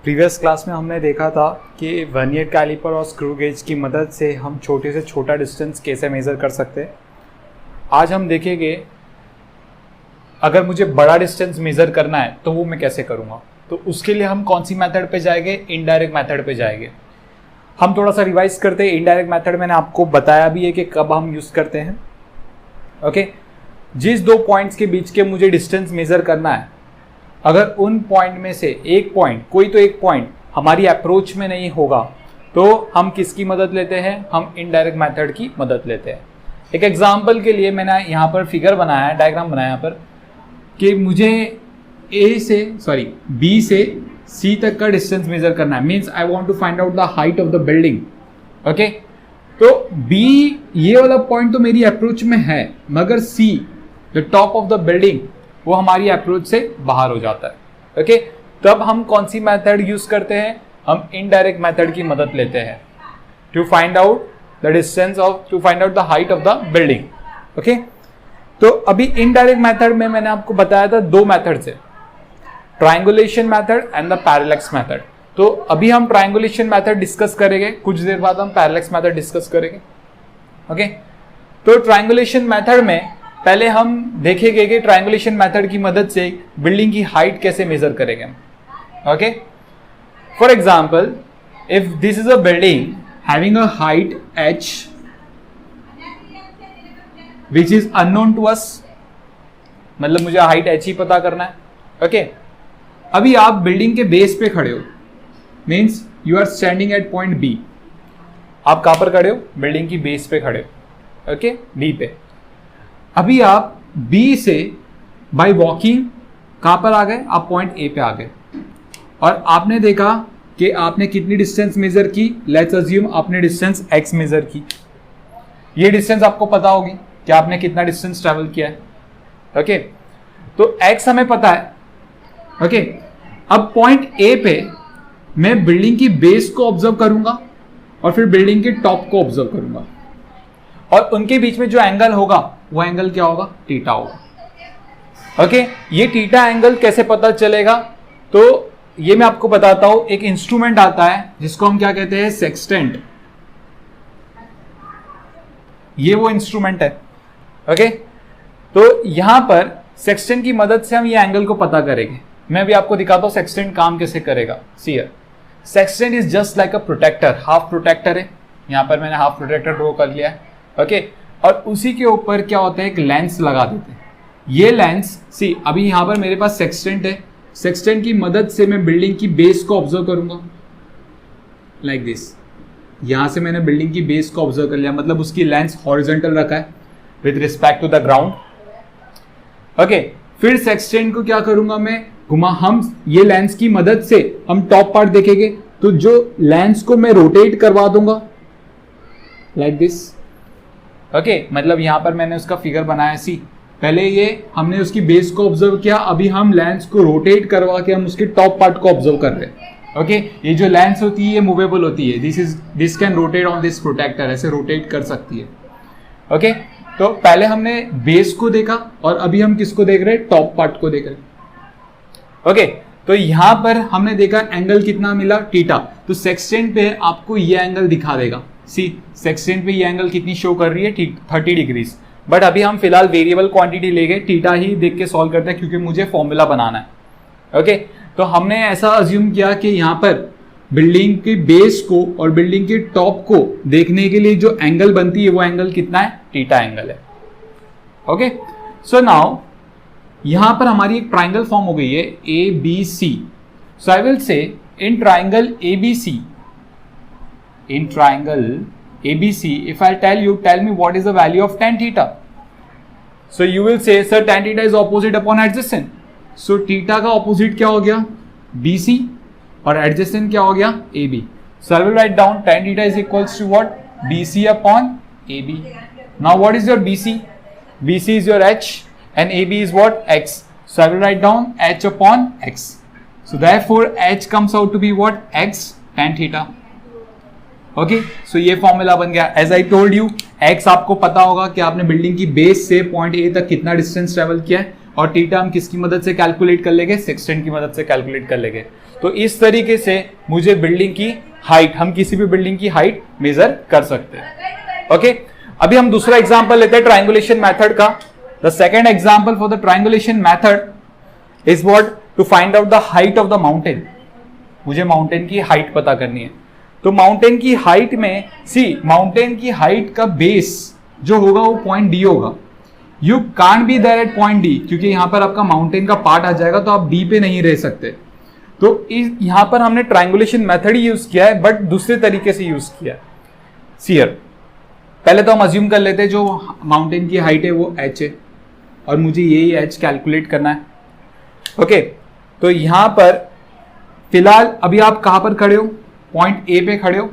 Previous class में हमने देखा था कि वर्नियर कैलिपर और स्क्रू गेज की मदद से हम छोटे से छोटा डिस्टेंस कैसे मेज़र कर सकते हैं। आज हम देखेंगे अगर मुझे बड़ा डिस्टेंस मेज़र करना है तो वो मैं कैसे करूँगा। तो उसके लिए हम कौन सी मेथड पे जाएंगे? इनडायरेक्ट मेथड पे जाएंगे। हम थोड़ा सा रिवाइज करते हैं। इनडायरेक्ट मेथड मैंने आपको बताया भी है कि कब हम यूज़ करते हैं। ओके, जिस दो पॉइंट्स के बीच के मुझे डिस्टेंस मेज़र करना है, अगर उन पॉइंट में से एक पॉइंट हमारी अप्रोच में नहीं होगा तो हम किसकी मदद लेते हैं? हम इनडायरेक्ट मेथड की मदद लेते हैं। एक एग्जांपल के लिए मैंने यहाँ पर फिगर बनाया है, डायग्राम बनाया यहाँ पर कि मुझे बी से सी तक का डिस्टेंस मेजर करना है। Means I want to find out the height of the building. Okay, तो बी ये वाला पॉइंट तो मेरी अप्रोच में है, मगर see the top of the building वो हमारी अप्रोच से बाहर हो जाता है। ओके, तब हम कौन सी मेथड यूज करते हैं? हम इनडायरेक्ट मेथड की मदद लेते हैं to find out the distance to find out the height of the building. Okay, तो अभी इनडायरेक्ट मेथड में मैंने आपको बताया था दो मेथड्स है, triangulation method and the parallax method. तो अभी हम ट्रायंगुलेशन मेथड डिस्कस करेंगे, कुछ देर बाद हम पैरेलैक्स मेथड डिस्कस करेंगे। ओके, तो ट्रायंगुलेशन मेथड में पहले हम देखेंगे कि ट्रायंगुलेशन मेथड की मदद से बिल्डिंग की हाइट कैसे मेजर करेंगे। Okay, for example if this is a building having a height h which is unknown to us, मतलब मुझे हाइट h ही पता करना है। ओके, अभी आप बिल्डिंग के बेस पे खड़े हो, means you are standing at point B। आप कहां पर खड़े हो? बिल्डिंग की बेस पे खड़े हो। ओके, B पे। अभी आप B से बाय वॉकिंग कहां पर आ गए? आप पॉइंट A पे आ गए और आपने देखा कि आपने कितनी डिस्टेंस मेजर की। लेट्स अज्यूम आपने डिस्टेंस x मेजर की। ये डिस्टेंस आपको पता होगी कि आपने कितना डिस्टेंस ट्रेवल किया है। ओके, तो x हमें पता है। ओके, अब पॉइंट A पे मैं बिल्डिंग की बेस को ऑब्जर्व करूंगा और फिर बिल्डिंग के टॉप को ऑब्जर्व करूंगा और उनके बीच में जो एंगल होगा वो एंगल क्या होगा? थीटा होगा। ओके, ये थीटा एंगल कैसे पता चलेगा? तो ये मैं आपको बताता हूं। एक इंस्ट्रूमेंट आता है जिसको हम क्या कहते हैं? सेक्सटेंट। ये वो इंस्ट्रूमेंट है। ओके, तो यहां पर सेक्सटेंट की मदद से हम ये एंगल को पता करेंगे। मैं भी आपको दिखाता हूं सेक्सटेंट काम कैसे करेगा। See here, sextant is just like a protractor. Half protractor है, यहां पर मैंने हाफ प्रोटेक्टर ड्रॉ कर लिया है। ओके, और उसी के ऊपर क्या होता है? एक लेंस लगा देते हैं। ये लेंस सी, अभी यहां पर मेरे पास सेक्सटेंट है। सेक्सटेंट की मदद से मैं बिल्डिंग की बेस को ऑब्जर्व करूंगा लाइक दिस। यहां से मैंने बिल्डिंग की बेस को ऑब्जर्व कर लिया, मतलब उसकी लेंस हॉरिजॉन्टल रखा है with respect to the ground. Okay, फिर सेक्सटेंट को क्या करूंगा मैं? घुमा। हम ये लेंस की मदद से हम टॉप पार्ट देखेंगे, तो जो लेंस को मैं रोटेट करवा दूंगा लाइक दिस। ओके, मतलब यहां पर मैंने उसका फिगर बनाया सी। पहले ये हमने उसकी बेस को ऑब्जर्व किया, अभी हम लेंस को रोटेट करवा के हम उसके टॉप पार्ट को ऑब्जर्व कर रहे हैं। ओके, ये जो लेंस होती है ये मूवेबल होती है। This can rotate on this protractor, ऐसे रोटेट कर सकती है। ओके, तो पहले हमने बेस को देखा और अभी हम किसको देख रहे हैं? टॉप पार्ट को देख रहे हैं। ओके, तो यहां पर हमने देखा एंगल कितना मिला? थीटा। तो सेक्सटेंट पे आपको ये एंगल दिखा देगा। सी, सेक्सटेंट पे ये एंगल कितनी शो कर रही है? 30 डिग्रीज। बट अभी हम फिलहाल वेरिएबल क्वांटिटी लेके थीटा ही देख के सॉल्व करते हैं क्योंकि मुझे फॉर्मूला बनाना है। ओके, तो हमने ऐसा अज्यूम किया कि यहाँ पर बिल्डिंग की बेस को और बिल्डिंग के टॉप को देखने के लिए जो एंगल बनती है वो एंगल कितना है? थीटा एंगल है। ओके, सो नाउ यहां पर हमारी एक ट्राइंगल फॉर्म हो गई है ABC। सो आई विल से in triangle ABC, if I'll tell me what is the value of tan theta. So you will say, sir, tan theta is opposite upon adjacent. So theta का opposite क्या हो गया? BC और adjacent क्या हो गया? AB. So I will write down tan theta is equals to what? BC upon AB. Now what is your BC? BC is your H and AB is what? X. So I will write down H upon X. So therefore H comes out to be what? X tan theta. Okay, so ये formula बन गया। As I told you, X आपको पता होगा कि आपने building की base से पॉइंट ए तक कितना डिस्टेंस ट्रेवल किया है और थीटा हम किसकी मदद से कैलकुलेट कर लेंगे? सेक्सटेंट की मदद से कैलकुलेट कर लेंगे। तो इस तरीके से मुझे बिल्डिंग की हाइट, हम किसी भी बिल्डिंग की हाइट मेजर कर सकते हैं। ओके, अभी हम दूसरा एग्जांपल लेते हैं ट्रायंगुलेशन मेथड का। The second example for the triangulation method is what, to find out the height of the mountain. मुझे माउंटेन की हाइट पता करनी है। तो माउंटेन की हाइट में, सी माउंटेन की हाइट का बेस जो होगा वो पॉइंट डी होगा। You can't be there at point D, क्योंकि यहां पर आपका माउंटेन का पार्ट आ जाएगा, तो आप डी पे नहीं रह सकते। तो यहां पर हमने ट्रायंगुलेशन मेथड ही यूज किया है, बट दूसरे तरीके से यूज किया है। सीयर, पहले तो हम अज्यूम कर लेते हैं जो माउंटेन की हाइट है वो h है, और मुझे यही h कैलकुलेट करना है। ओके, तो यहां पर फिलहाल अभी आप कहां पर खड़े हो, पॉइंट ए पे खड़े हो।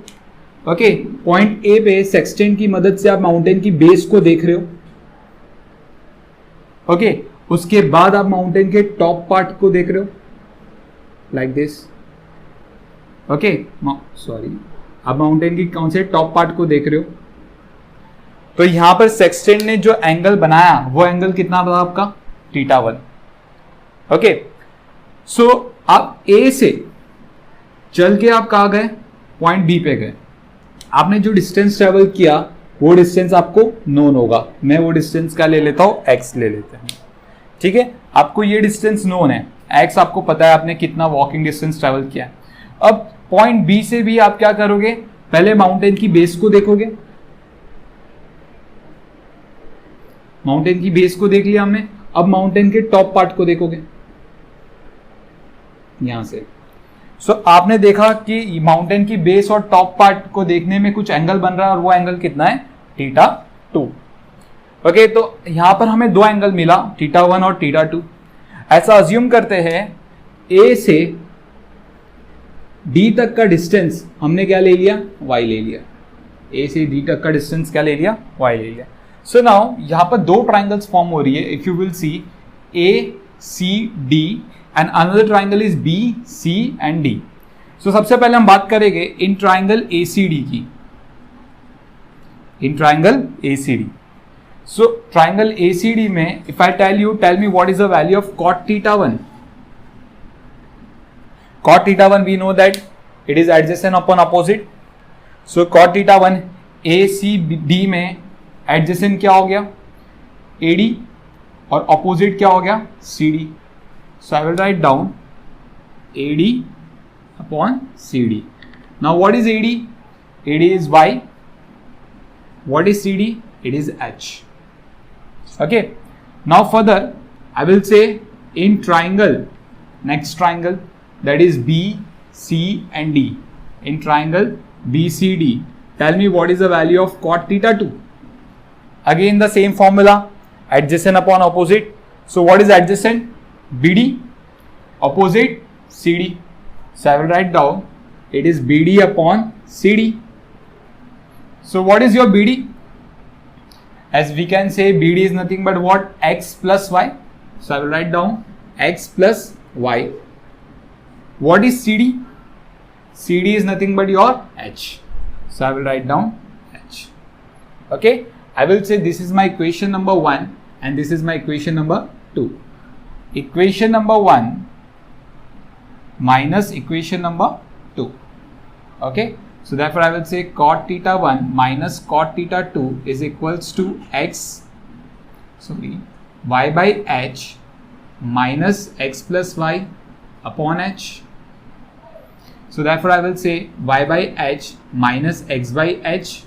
ओके, पॉइंट ए पे सेक्सटेंट की मदद से आप माउंटेन की बेस को देख रहे हो। ओके, उसके बाद आप माउंटेन के टॉप पार्ट को देख रहे हो, लाइक दिस। ओके, सॉरी, आप माउंटेन की कौन से टॉप पार्ट को देख रहे हो। तो यहां पर सेक्सटेंट ने जो एंगल बनाया वो एंगल कितना था आपका, θ1। ओके, सो आप ए से चल के आप कहां गए, पॉइंट बी पे गए। आपने जो डिस्टेंस ट्रेवल किया वो डिस्टेंस आपको नोन होगा। मैं वो डिस्टेंस का ले लेता हूं, x ले लेते हैं। ठीक है, आपको ये डिस्टेंस नोन है, x आपको पता है आपने कितना वॉकिंग डिस्टेंस ट्रेवल किया है। अब पॉइंट बी से भी आप क्या करोगे, पहले माउंटेन की बेस को देखोगे। माउंटेन की बेस को देख लिया हमने, अब माउंटेन के टॉप पार्ट को देखोगे यहां से। सो आपने देखा कि माउंटेन की बेस और टॉप पार्ट को देखने में कुछ एंगल बन रहा है, और वो एंगल कितना है, θ2। ओके, तो यहां पर हमें दो एंगल मिला, θ1 और θ2। ऐसा अज्यूम करते हैं ए से डी तक का डिस्टेंस हमने क्या ले लिया, y ले लिया। ए से डी तक का डिस्टेंस क्या ले लिया, y ले लिया। सो नाउ यहां पर दो ट्राइंगल्स फॉर्म हो रही है। If you will see A C D and another triangle is B C and D. So सबसे पहले हम बात करेंगे इन ट्राइंगल ए सी डी की, in triangle A C D. So triangle A C D में if I tell you, tell me what is the value of cot θ1। cot θ1 we know that it is adjacent upon opposite. So cot θ1 ACD में adjacent क्या हो गया, AD, और opposite क्या हो गया, CD. So I will write down AD upon CD. Now what is AD? AD is Y. What is CD? It is H. Okay. Now further I will say in triangle, next triangle, that is B, C and D. In triangle BCD, tell me what is the value of cot θ2. Again the same formula, adjacent upon opposite. So what is adjacent? BD, opposite CD. So I will write down it is BD upon CD. So what is your BD? As we can say, BD is nothing but what, x plus y. So I will write down x plus y. What is CD? CD is nothing but your h. So I will write down h. Okay, I will say this is my equation number 1 and this is my equation number 2. Equation number 1 minus equation number 2. Okay, so therefore I will say cot θ1 minus cot θ2 is equals to y by h minus x plus y upon h. So therefore I will say y by h minus x by h,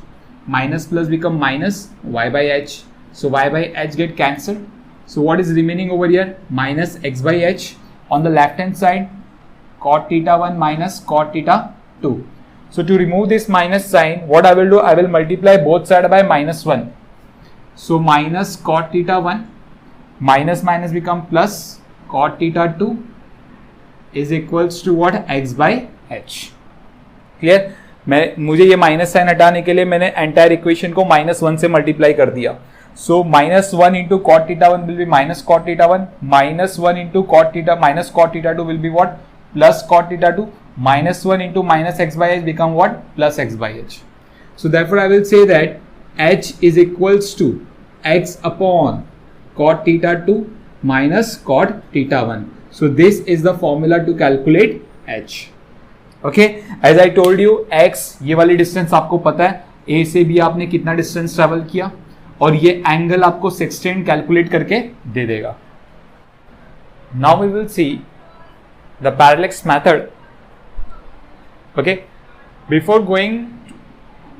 minus plus become minus y by h. So y by h get cancelled. So what is remaining over here? Minus x by h. On the left hand side, cot θ1 minus cot θ2. So to remove this minus sign, what I will do? I will multiply both sides by minus 1. So minus cot θ1 minus minus become plus cot θ2 is equals to what? X by h. Clear? मुझे ये minus sign हटाने के लिए मैंने entire equation को -1 से multiply कर दिया. So -1 into cot θ1 will be minus cot θ1, -1 into cot θ minus cot θ2 will be what? Plus cot θ2, -1 into minus x by h become what? Plus x by h. So therefore I will say that h is equals to x upon cot θ2 minus cot θ1. So this is the formula to calculate h. Okay, as I told you x, ये वाली distance आपको पता है, a से b आपने कितना distance travel किया, और ये एंगल आपको सेक्सटेंट कैलकुलेट करके दे देगा. Now we will see the parallax method. Okay, before going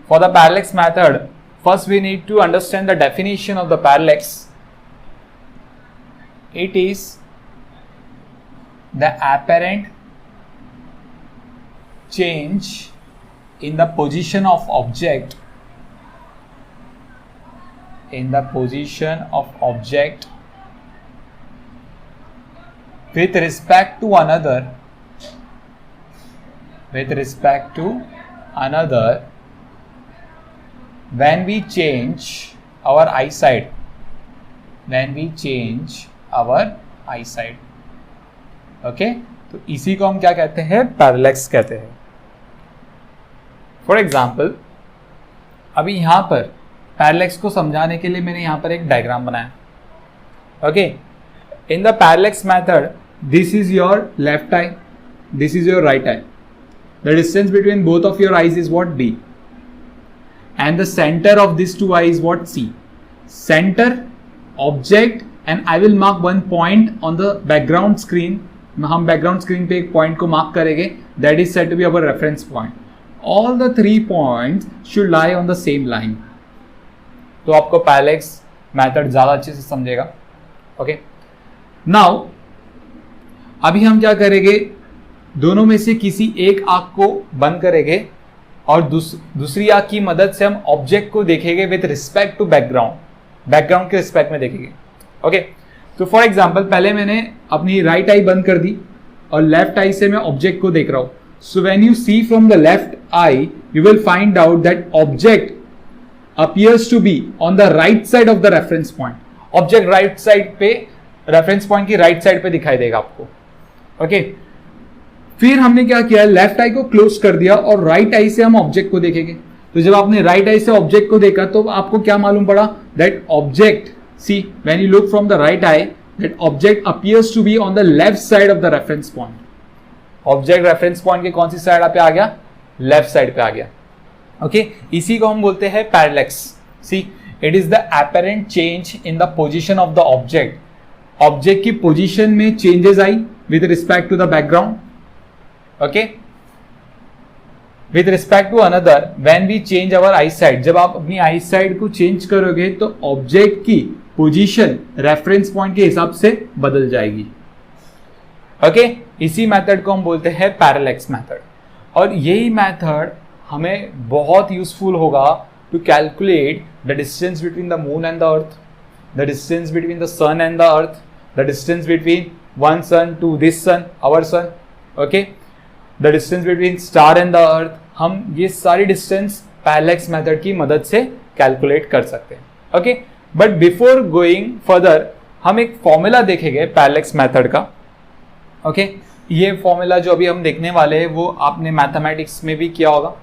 for the parallax method, first we need to understand the definition of the parallax. It is the apparent change in the position of object with respect to another when we change our eyesight. Okay, तो इसी को हम क्या कहते हैं? Parallax कहते हैं. For example, अभी यहां पर पैरेलैक्स को समझाने के लिए मैंने यहां पर एक डायग्राम बनाया. Okay, in the parallax method, this is your left I, this is your right I. The distance between both of your eyes is what? B. And the center of these two eyes what? C. Center, object, and I will mark one point on the background screen. हम background screen पे एक point को mark करेंगे. That is said to be our reference point. All the 3 points should lie on the same line. तो आपको parallax method ज़्यादा अच्छे से समझेगा. Okay. Now, अभी हम क्या करेंगे? दोनों में से किसी एक आँख को बंद करेंगे और दूसरी आंख की मदद से हम ऑब्जेक्ट को देखेंगे विद रिस्पेक्ट टू बैकग्राउंड के रिस्पेक्ट में देखेंगे. ओके, तो फॉर एग्जांपल पहले मैंने अपनी राइट आई बंद कर दी और लेफ्ट आई से मैं ऑब्जेक्ट को देख रहा हूं. So when you see from the left eye, you will find out that object appears to be on the right side of the reference point. Object right side पे, रेफरेंस पॉइंट की right side पे दिखाई देगा आपको. Okay, फिर हमने क्या किया? लेफ्ट आई को क्लोज कर दिया और राइट आई से हम ऑब्जेक्ट को देखेंगे. तो जब आपने राइट आई से ऑब्जेक्ट को देखा तो आपको क्या मालूम पड़ा? That object, see when you look from the right eye, that object appears to be on the left side of the reference point. Object reference point के कौन सी साइड पे आ गया? लेफ्ट साइड पे आ गया. ओके, इसी को हम बोलते हैं parallax. See, it is the apparent change in the position of the object. Object की पोजिशन में चेंजेस आई with respect to the background. Okay, with respect to another when we change our eye side. जब आप अपनी आई side को change करोगे तो object की पोजीशन रेफरेंस पॉइंट के हिसाब से बदल जाएगी. ओके, इसी मेथड को हम बोलते हैं पैरेलैक्स मेथड. और यही मेथड हमें बहुत यूजफुल होगा to calculate the distance between the moon and the earth, the distance between the sun and the earth, the distance between one sun to this sun, our sun. Okay, the distance between star and the earth. हम ये सारी distance parallax method की मदद से calculate कर सकते हैं. Okay, but before going further हम एक फॉर्मूला देखेंगे पैरेलैक्स मेथड का. ओके, ये फॉर्मूला जो अभी हम देखने वाले हैं वो आपने मैथमेटिक्स में भी किया होगा,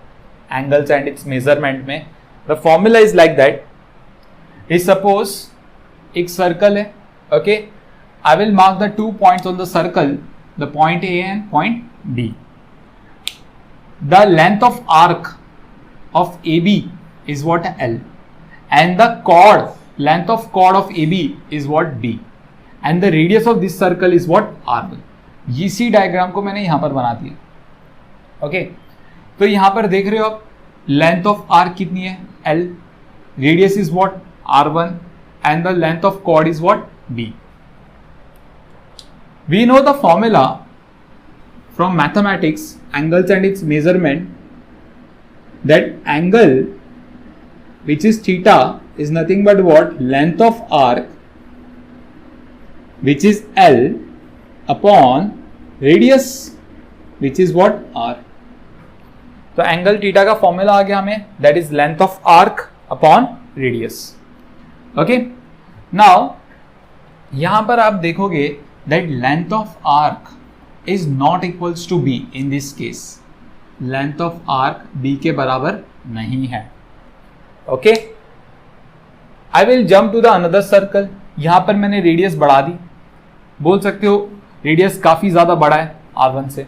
एंगल्स एंड इट्स मेजरमेंट में. The formula is like that. Is suppose एक सर्कल है. Okay, I will mark the 2 points on the circle, the point A and point B. The length of arc of AB is what? L, and the chord, length of chord of AB is what? B, and the radius of this circle is what? R1. इसी diagram को मैंने यहां पर बना दिया. Okay, तो यहां पर देख रहे हो आप लेंथ ऑफ आर्क कितनी है? L, radius is what? R1, and the length of chord is what? B. We know the formula from mathematics, angles and its measurement, that angle which is theta is nothing but what? Length of arc which is L upon radius which is what? R. तो angle theta का formula आ गया हमें, that is length of arc upon radius. Okay, now यहां पर आप देखोगे that length of arc is not equals to B in this case. Length of arc B के बराबर नहीं है. Okay, I will jump to the another circle. यहां पर मैंने रेडियस बढ़ा दी. बोल सकते हो रेडियस काफी ज्यादा बड़ा है R1 से.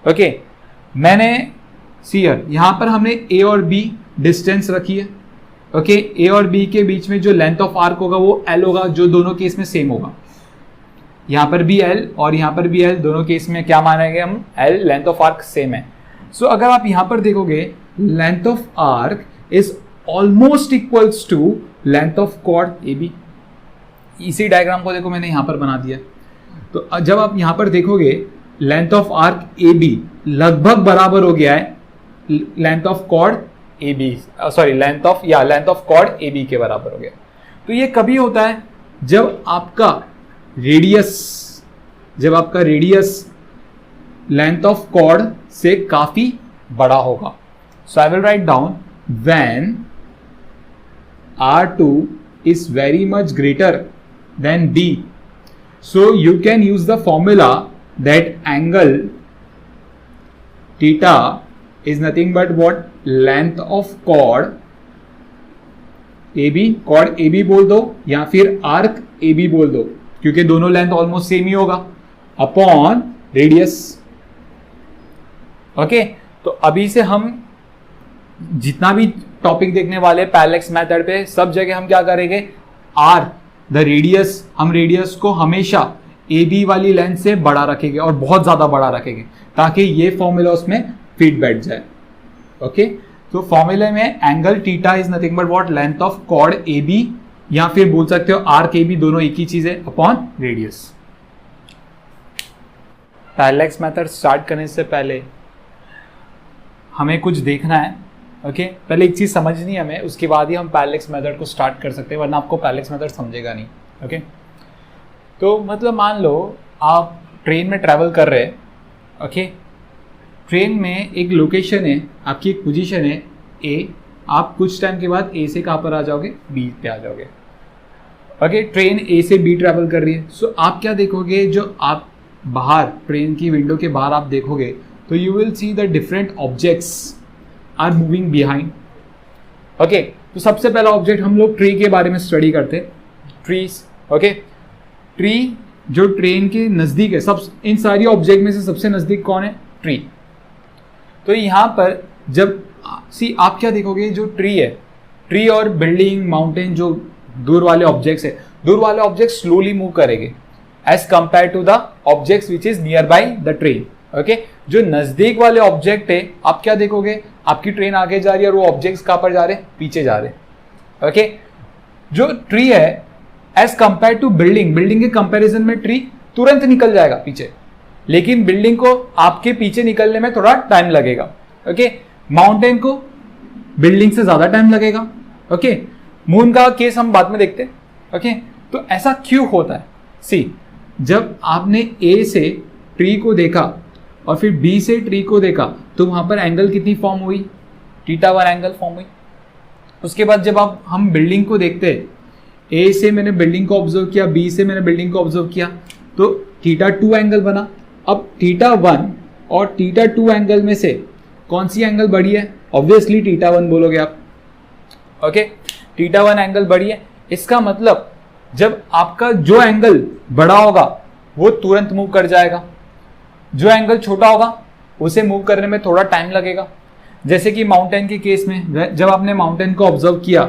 ओके मैंने सीयर यहां पर हमने ए और बी डिस्टेंस रखी है। ओके ए और बी के बीच में जो लेंथ ऑफ आर्क होगा वो एल होगा, जो दोनों केस में सेम होगा। यहां पर भी एल और यहां पर भी एल, दोनों केस में क्या मानेंगे हम, L length of arc same है। सो अगर आप यहां पर देखोगे length of arc is almost equals to length of chord A B. इसी डायग्राम को देखो मैंने यहां पर बना दिया। तो जब आप यहां पर देखोगे length of arc A B लगभग बराबर हो गया है length of chord A B, sorry length of chord A B के बराबर हो गया। तो ये कभी होता है जब आपका रेडियस लेंथ ऑफ कॉर्ड से काफी बड़ा होगा। So I will write down when R2 is very much greater than B. So you can use the formula that angle theta is nothing but what, length of chord AB, chord AB बोल दो या फिर arc AB बोल दो, क्योंकि दोनों length almost same ही होगा, upon radius. Okay तो अभी से हम जितना भी टॉपिक देखने वाले पैरेलल मेथड पे, सब जगह हम क्या करेंगे, आर द रेडियस, हम रेडियस को हमेशा ए बी वाली लेंथ से बड़ा रखेंगे और बहुत ज्यादा बड़ा रखेंगे ताकि ये फॉर्मूला उसमें फिट बैठ जाए। ओके तो फॉर्मूले में angle theta is nothing but what, length of chord A B, या फिर बोल सकते हो आर्क ए बी, दोनों एक ही चीज है, upon radius. Parallel method start करने से पहले हमें कुछ देखना है। ओके पहले एक चीज समझनी है हमें, उसके बाद ही हम पैरेलल मेथड को स्टार्ट कर सकते हैं, वरना आपको पैरेलल मेथड समझेगा नहीं। ओके तो मतलब मान लो आप ट्रेन में ट्रैवल कर रहे हैं। ओके ट्रेन में एक लोकेशन है, आपकी एक पोजीशन है ए, आप कुछ टाइम के बाद ए से कहाँ पर आ जाओगे, बी पे आ जाओगे। ओके ट्रेन ए से बी ट्रैवल कर रही है। सो आप क्या देखोगे, जो आप बाहर ट्रेन की विंडो के बाहर आप देखोगे तो you will see the different objects are moving behind. Okay तो सबसे पहला ऑब्जेक्ट हम लोग ट्री के बारे में स्टडी करते हैं, ट्रीज। ओके ट्री जो ट्रेन के नज़दीक है, सब इन सारी ऑब्जेक्ट में से सबसे नज़दीक कौन है, ट्री। तो यहाँ पर जब आप क्या देखोगे, जो ट्री है, ट्री और बिल्डिंग माउंटेन जो दूर वाले ऑब्जेक्ट्स है, दूर वाले ऑब्जेक्ट स्लोली मूव करेंगे as compare to the objects which is near by the train. Okay जो नजदीक वाले ऑब्जेक्ट है, आप क्या देखोगे, आपकी ट्रेन आगे जा रही है और वो ऑब्जेक्ट्स कहां पर जा रहे हैं, पीछे जा रहे हैं। ओके जो ट्री है as compare to building, building के कंपैरिजन में ट्री तुरंत निकल जाएगा पीछे, लेकिन बिल्डिंग को आपके पीछे निकलने में थोड़ा टाइम लगेगा। ओके माउंटेन को बिल्डिंग से ज्यादा टाइम लगेगा। ओके मून का केस हम बाद में देखते हैं। ओके तो ऐसा क्यों होता है, सी जब आपने ए से ट्री को देखा और फिर बी से ट्री को देखा तो वहां पर एंगल कितनी फॉर्म हुई, θ1 एंगल फॉर्म हुई। उसके बाद जब आप हम बिल्डिंग को देखते हैं, ए से मैंने बिल्डिंग को ऑब्जर्व किया, बी से मैंने बिल्डिंग को ऑब्जर्व किया, तो θ2 एंगल बना। अब θ1 और θ2 एंगल में से कौन सी एंगल बड़ी है, ऑब्वियसली θ1 बोलोगे आप। ओके θ1 एंगल बड़ी है, इसका मतलब जब आपका जो एंगल बड़ा होगा वो तुरंत मूव कर जाएगा, जो एंगल छोटा होगा उसे मूव करने में थोड़ा टाइम लगेगा। जैसे कि माउंटेन के केस में, जब आपने माउंटेन को ऑब्जर्व किया,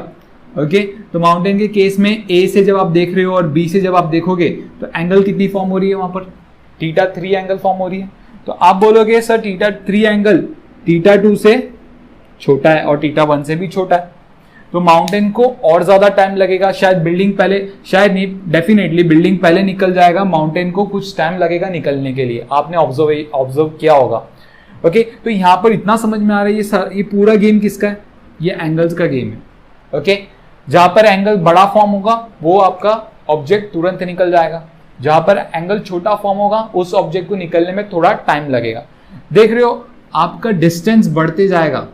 ओके तो माउंटेन के केस में ए से जब आप देख रहे हो और बी से जब आप देखोगे तो एंगल कितनी फॉर्म हो रही है, वहां पर θ3 एंगल फॉर्म हो रही है। तो आप बोलोगे सर θ3 एंगल θ2 से छोटा है और θ1 से भी छोटा है, तो माउंटेन को और ज्यादा टाइम लगेगा। शायद बिल्डिंग पहले, शायद नहीं, डेफिनेटली बिल्डिंग पहले निकल जाएगा, माउंटेन को कुछ टाइम लगेगा निकलने के लिए। आपने ऑब्जर्व किया होगा। ओके तो यहाँ पर इतना समझ में आ रहा है ये पूरा गेम किसका है, ये एंगल्स का गेम है। ओके जहां पर एंगल बड़ा फॉर्म होगा वो आपका ऑब्जेक्ट तुरंत निकल जाएगा, जहां पर एंगल छोटा फॉर्म होगा उस ऑब्जेक्ट को निकलने में थोड़ा टाइम लगेगा। देख रहे हो आपका डिस्टेंस बढ़ते जाएगा,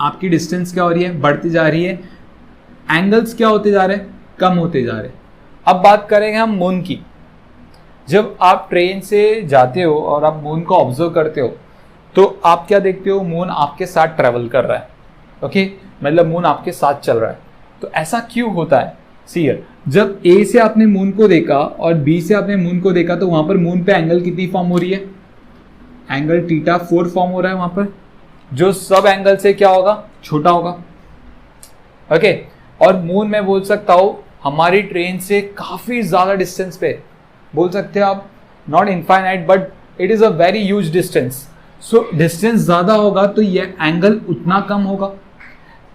आपकी डिस्टेंस क्या हो रही है, बढ़ती जा रही है, एंगल्स क्या होते जा रहे हैं, कम होते जा रहे हैं। अब बात करेंगे हम मून की। जब आप ट्रेन से जाते हो और आप मून को ऑब्जर्व करते हो तो आप क्या देखते हो, मून आपके साथ ट्रेवल कर रहा है। ओके मतलब मून आपके साथ चल रहा है। तो ऐसा क्यों होता है, सी हियर, जब ए से आपने मून को देखा और बी से आपने मून को देखा तो वहां पर मून पे एंगल कितनी फॉर्म हो रही है, एंगल थीटा 4 फॉर्म हो रहा है वहां पर, जो सब एंगल से क्या होगा, छोटा होगा। ओके, और मून में बोल सकता हूं हमारी ट्रेन से काफी ज्यादा डिस्टेंस पे, बोल सकते हैं आप, not infinite but it is a very huge distance. So distance ज्यादा होगा तो ये एंगल उतना कम होगा।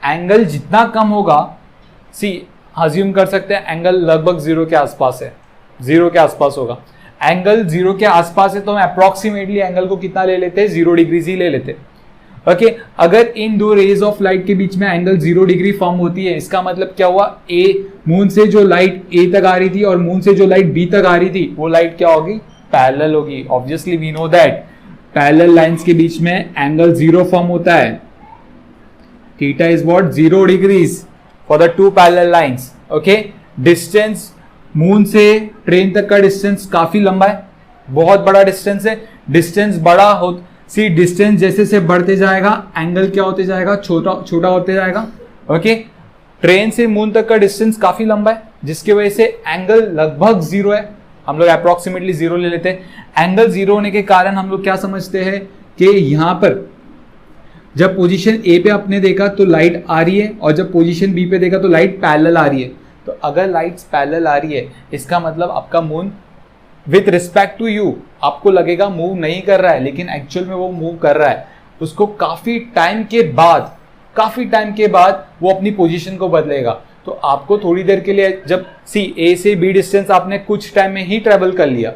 एंगल जितना कम होगा, सी अज्यूम कर सकते हैं एंगल लगभग 0 के आसपास है, 0 के आसपास होगा। एंगल 0 के आसपास है तो हम अप्रोक्सीमेटली एंगल को कितना ले लेते हैं, 0 डिग्री ही ले लेते हैं। ओके, अगर इन दो रेज ऑफ लाइट के बीच में एंगल 0 डिग्री फॉर्म होती है, इसका मतलब क्या हुआ, ए मून से जो लाइट ए तक आ रही थी और मून से जो लाइट बी तक आ रही थी, वो लाइट क्या होगी, पैरेलल होगी। Obviously we know that parallel lines के बीच में एंगल 0 फॉर्म होता है। Theta is what, 0 degrees for the two parallel lines. Okay, distance moon से ट्रेन तक का डिस्टेंस काफी लंबा है, बहुत बड़ा डिस्टेंस है। डिस्टेंस बड़ा हो, सी डिस्टेंस जैसे से बढ़ते जाएगा एंगल क्या होते जाएगा, छोटा छोटा होते जाएगा। ओके, ट्रेन से मून तक का डिस्टेंस काफी लंबा है, जिसकी वजह से एंगल लगभग 0 है। हम लोग अप्रोक्सीमेटली 0 ले लेते हैं। एंगल 0 होने के कारण हम लोग क्या समझते हैं कि यहां पर जब पोजीशन ए पे आपने देखा तो लाइट आ रही है, और जब पोजीशन बी पे देखा तो लाइट पैरेलल आ रही है। तो अगर लाइट्स पैरेलल आ रही है, इसका मतलब आपका moon with respect to you आपको लगेगा मूव नहीं कर रहा है, लेकिन एक्चुअल में वो मूव कर रहा है। उसको काफी टाइम के बाद वो अपनी पोजीशन को बदलेगा। तो आपको थोड़ी देर के लिए, जब सी ए से बी डिस्टेंस आपने कुछ टाइम में ही ट्रेवल कर लिया,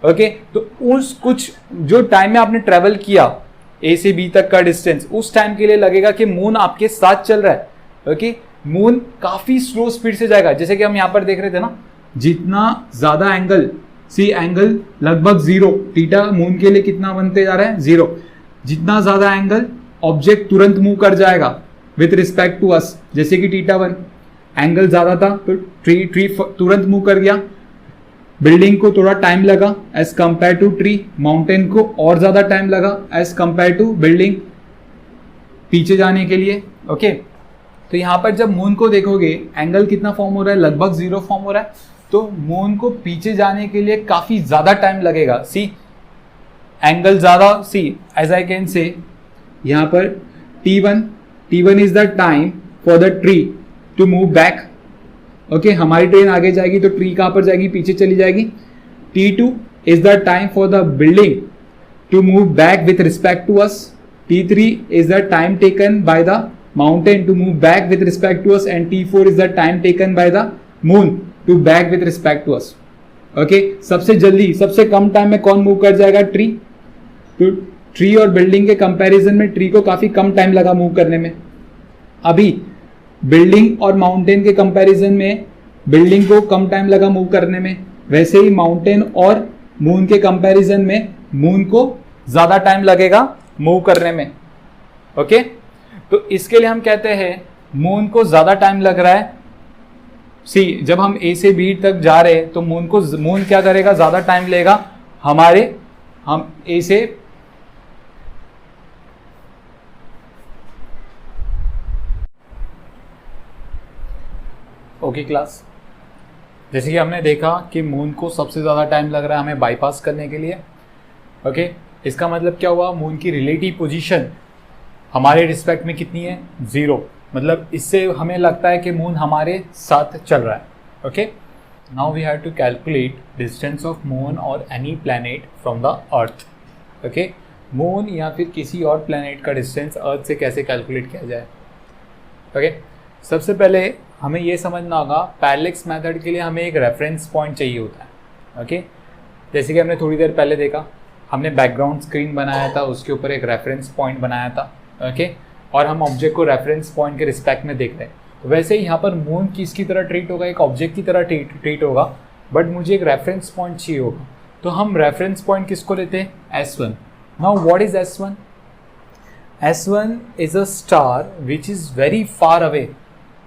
ओके, तो उस कुछ जो टाइम में आपने ट्रेवल किया ए से बी तक का डिस्टेंस, उस टाइम के लिए लगेगा कि मून आपके साथ चल रहा है। ओके, मून काफी स्लो स्पीड से जाएगा, जैसे कि हम यहां पर देख रहे थे ना, जितना ज्यादा एंगल, सी एंगल लगभग 0, थीटा मून के लिए कितना बनते जा रहा है, 0। जितना ज्यादा एंगल, ऑब्जेक्ट तुरंत मूव कर जाएगा विथ रिस्पेक्ट टू अस। जैसे कि थीटा 1 एंगल ज्यादा था तो ट्री तुरंत मूव कर गया। बिल्डिंग को थोड़ा टाइम लगा as compare to tree, mountain को और ज्यादा टाइम लगा एज कंपेयर टू बिल्डिंग पीछे जाने के लिए। ओके, तो यहां पर जब मून को देखोगे एंगल कितना फॉर्म हो रहा है, लगभग 0 फॉर्म हो रहा है। तो मून को पीछे जाने के लिए काफी ज्यादा टाइम लगेगा। सी एंगल ज्यादा, सी एज आई कैन से यहां पर T1 is the time for the tree to move back. Okay, हमारी ट्रेन आगे जाएगी तो ट्री कहां पर जाएगी, पीछे चली जाएगी। T2 is the time for the building to move back with respect to us. T3 is the time taken by the mountain to move back with respect to us, and T4 is the time taken by the moon to back with respect to us. Okay, सबसे जल्दी सबसे कम time में कौन move कर जाएगा, tree. तो tree और building के कंपैरिजन में ट्री को काफी कम टाइम लगा मूव करने में। अभी बिल्डिंग और माउंटेन के कंपैरिजन में बिल्डिंग को कम टाइम लगा मूव करने में, वैसे ही माउंटेन और मून के कंपैरिजन में मून को ज्यादा टाइम लगेगा मूव करने में। ओके, तो इसके लिए हम कहते हैं मून को ज्यादा टाइम लग रहा है। सी जब हम ए से बी तक जा रहे हैं तो मून क्या करेगा, ज्यादा टाइम लेगा हम ए से ओके क्लास, जैसे कि हमने देखा कि मून को सबसे ज़्यादा टाइम लग रहा है हमें बाईपास करने के लिए। ओके, इसका मतलब क्या हुआ, मून की रिलेटिव पोजीशन हमारे रिस्पेक्ट में कितनी है, 0। मतलब इससे हमें लगता है कि मून हमारे साथ चल रहा है। Okay, now we have to calculate distance of moon और any planet from the earth. Okay, moon या फिर किसी और प्लैनेट का डिस्टेंस अर्थ से कैसे कैलकुलेट किया जाए। ओके, सबसे पहले हमें ये समझना होगा, पैरेलैक्स मेथड के लिए हमें एक रेफरेंस पॉइंट चाहिए होता है। ओके, जैसे कि हमने थोड़ी देर पहले देखा, हमने बैकग्राउंड स्क्रीन बनाया था, उसके ऊपर एक रेफरेंस पॉइंट बनाया था। ओके, और हम ऑब्जेक्ट को रेफरेंस पॉइंट के रिस्पेक्ट में देख रहे हैं। तो वैसे ही यहाँ पर मून किसकी तरह ट्रीट होगा, एक ऑब्जेक्ट की तरह ट्रीट होगा, बट मुझे एक रेफरेंस पॉइंट चाहिए होगा। तो हम रेफरेंस पॉइंट किसको लेते हैं, S1। Now what is S1? S1 is a star which is very far away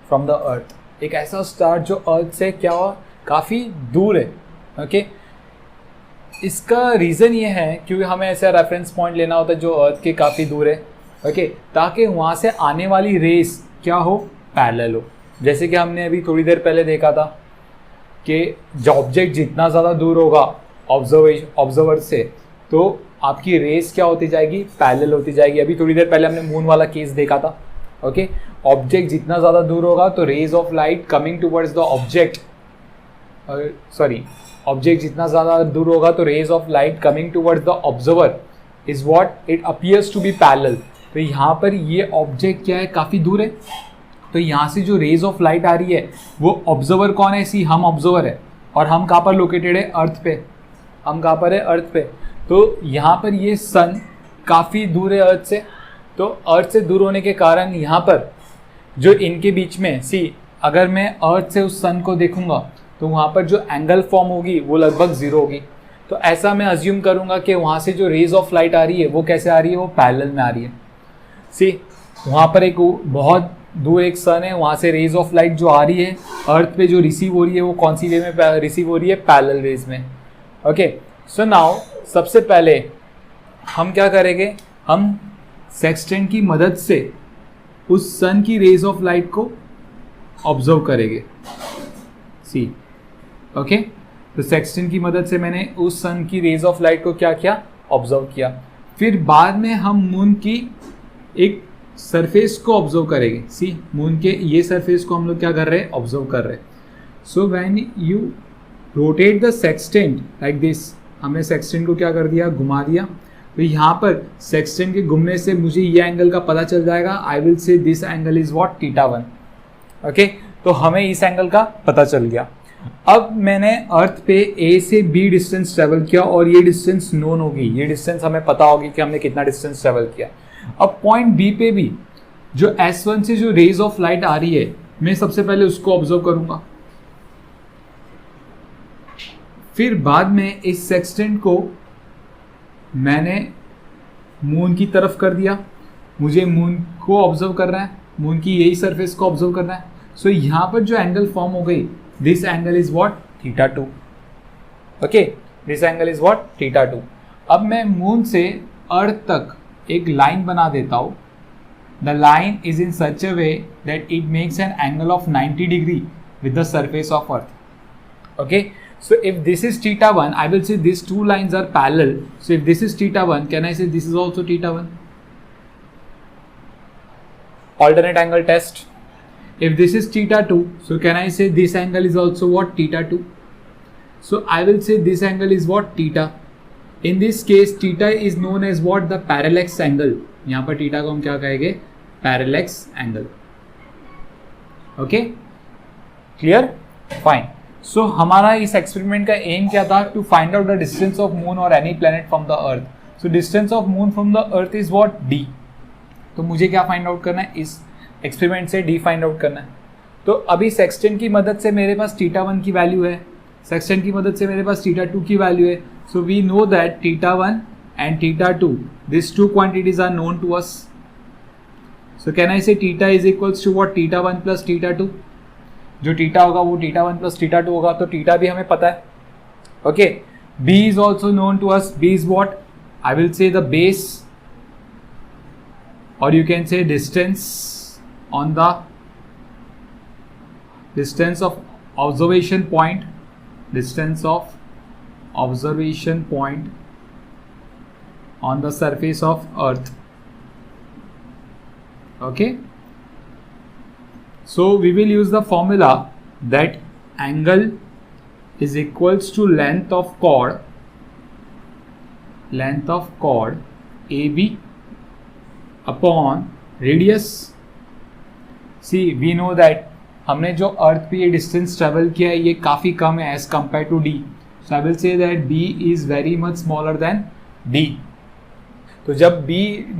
from the अर्थ। एक ऐसा स्टार जो अर्थ से क्या हो, काफ़ी दूर है। ओके, इसका रीज़न ये है क्योंकि हमें ऐसा रेफरेंस पॉइंट लेना होता है जो अर्थ के काफ़ी दूर है। ओके, ताकि वहाँ से आने वाली रेस क्या हो, पैरेलल हो। जैसे कि हमने अभी थोड़ी देर पहले देखा था कि जो ऑब्जेक्ट जितना ज़्यादा दूर होगा ऑब्जर्वर से, तो आपकी रेस क्या होती जाएगी, पैरेलल होती जाएगी। अभी थोड़ी देर पहले हमने मून वाला केस देखा था। ओके, ऑब्जेक्ट जितना ज़्यादा दूर होगा तो rays of light coming towards the object, object जितना ज़्यादा दूर होगा तो rays of light coming towards the observer is what it appears to be parallel. तो यहाँ पर ये ऑब्जेक्ट क्या है, काफ़ी दूर है, तो यहाँ से जो रेज ऑफ लाइट आ रही है वो ऑब्जर्वर कौन है, सी हम ऑब्जर्वर है, और हम कहाँ पर लोकेटेड है, अर्थ पे। हम कहाँ पर है, अर्थ पे। तो यहाँ पर ये सन काफ़ी दूर है अर्थ से, तो अर्थ से दूर होने के कारण यहाँ पर जो इनके बीच में, सी अगर मैं अर्थ से उस सन को देखूंगा तो वहाँ पर जो एंगल फॉर्म होगी वो लगभग ज़ीरो होगी। तो ऐसा मैं अज्यूम करूँगा कि वहाँ से जो रेज ऑफ लाइट आ रही है वो कैसे आ रही है, वो पैरेलल में आ रही है। सी वहाँ पर एक बहुत दूर एक सन है, वहाँ से रेज ऑफ लाइट जो आ रही है अर्थ पे जो रिसीव हो रही है वो कौन सी वे में रिसीव हो रही है, पैरेलल रेज में। ओके, सो नाउ सबसे पहले हम क्या करेंगे, हम सेक्सटेंट की मदद से उस सन की रेज ऑफ लाइट को ऑब्जर्व करेंगे। सी ओके, तो सेक्सटेंट की मदद से मैंने उस सन की रेज ऑफ लाइट को क्या किया, ऑब्जर्व किया। फिर बाद में हम मून की एक सरफेस को ऑब्जर्व करेंगे। सी मून के ये सरफेस को हम लोग क्या कर रहे हैं, ऑब्जर्व कर रहे हैं। सो when you rotate the sextant like this, हमने सेक्सटेंट को क्या कर दिया, घुमा दिया। तो यहाँ पर सेक्सटेंट के घूमने से मुझे ये एंगल का पता चल जाएगा। I will say this angle is what, θ1। Okay, तो हमें इस एंगल का पता चल गया। अब मैंने अर्थ पे ए से बी डिस्टेंस ट्रेवल किया और ये डिस्टेंस नोन होगी, ये डिस्टेंस हमें पता होगी कि हमने कितना डिस्टेंस ट्रेवल किया। अब पॉइंट बी पे भी जो S1 से जो रेज ऑफ लाइट आ रही है, मैं सबसे पहले उसको ऑब्जर्व करूंगा। फिर बाद में इस सेक्सटेंट को मैंने मून की तरफ कर दिया, मुझे मून को ऑब्जर्व करना है, मून की यही सरफेस को ऑब्जर्व करना है। सो यहाँ पर जो एंगल फॉर्म हो गई, this angle is what, θ2। Okay, this angle is what, θ2। अब मैं मून से अर्थ तक एक लाइन बना देता हूँ। The line is in such a way that it makes an angle of 90 degree with the surface of earth. Okay, so if this is θ1, I will say these two lines are parallel. So if this is θ1, can I say this is also θ1? Alternate angle test. If this is θ2, so can I say this angle is also what, θ2? So I will say this angle is what, θ. In this case, θ is known as what, the parallax angle. यहाँ पर θ को हम क्या कहेंगे, parallax angle. Okay? Clear? Fine. सो हमारा इस experiment का aim क्या था, to find out the distance of moon और any planet from the earth. So distance of moon from the earth is what, d। तो मुझे क्या फाइंड आउट करना है, इस एक्सपेरिमेंट से d फाइंड आउट करना है। तो अभी सेक्सटेंट की मदद से मेरे पास θ1 की वैल्यू है, सेक्सटेंट की मदद से मेरे पास θ2 की वैल्यू है। So we know that θ1 and θ2, this two quantities are known to us. So can I say θ is equals to what, θ1 plus θ2। जो θ होगा वो θ1 प्लस θ2 होगा, तो θ भी हमें पता है। Okay, b is also known to us. b is what, I will say the base, और you can say distance on the distance of observation point, distance of observation point on the surface of earth. Okay, so we will use the formula that angle is equals to length of chord AB upon radius। See, we know that हमने जो अर्थ पे ये distance travel किया है ये काफ़ी कम है as compare to d। So I will say that b is very much smaller than d। तो जब b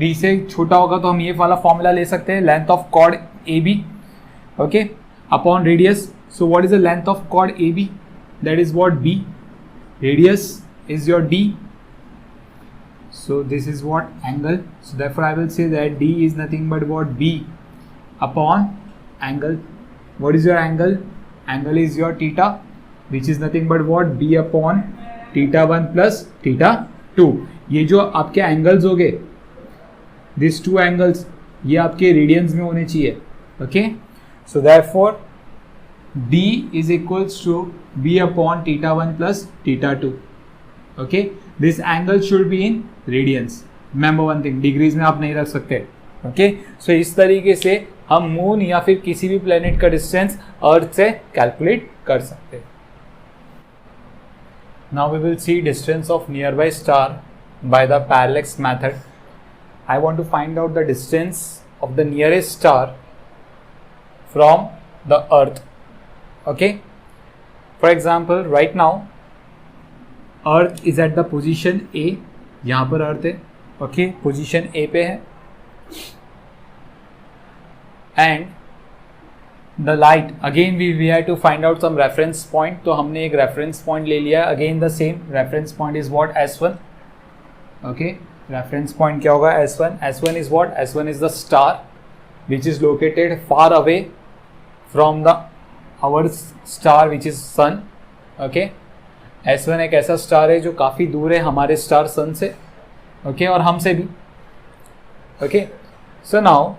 d से छोटा होगा तो हम ये वाला फॉर्मूला ले सकते हैं, length of chord AB, okay, upon radius। So what is the length of chord AB? That is what, b। Radius is your d, so this is what, angle। So therefore I will say that d is nothing but what, b upon angle। What is your angle? Angle is your θ, which is nothing but what, b upon θ1 plus θ2। ये जो आपके angles हो गए, this two angles, ये आपके radiance में होने चाहिए। Okay, so therefore d is equals to b upon θ1 plus θ2। okay, this angle should be in radiance. Remember one thing, degrees में आप नहीं रख सकते. ओके, सो इस तरीके से हम मून या फिर किसी भी प्लेनेट का डिस्टेंस अर्थ से कैलकुलेट कर सकते हैं. Now we will see distance of nearby star by the parallax method. I want to find out the distance of the nearest star from the earth. Okay, for example right now earth is at the position A. यहाँ पर earth है. Okay, position A पे है. And the light again we have to find out some reference point. तो हमने एक reference point ले लिया. Again the same reference point is what, S1. Okay, reference point क्या होगा, S1. S1 is what, S1 is the star which is located far away from the our star which is sun. Okay, S1 एक ऐसा star है जो काफ़ी दूर है हमारे स्टार सन से. ओके, और हमसे भी. Okay, so now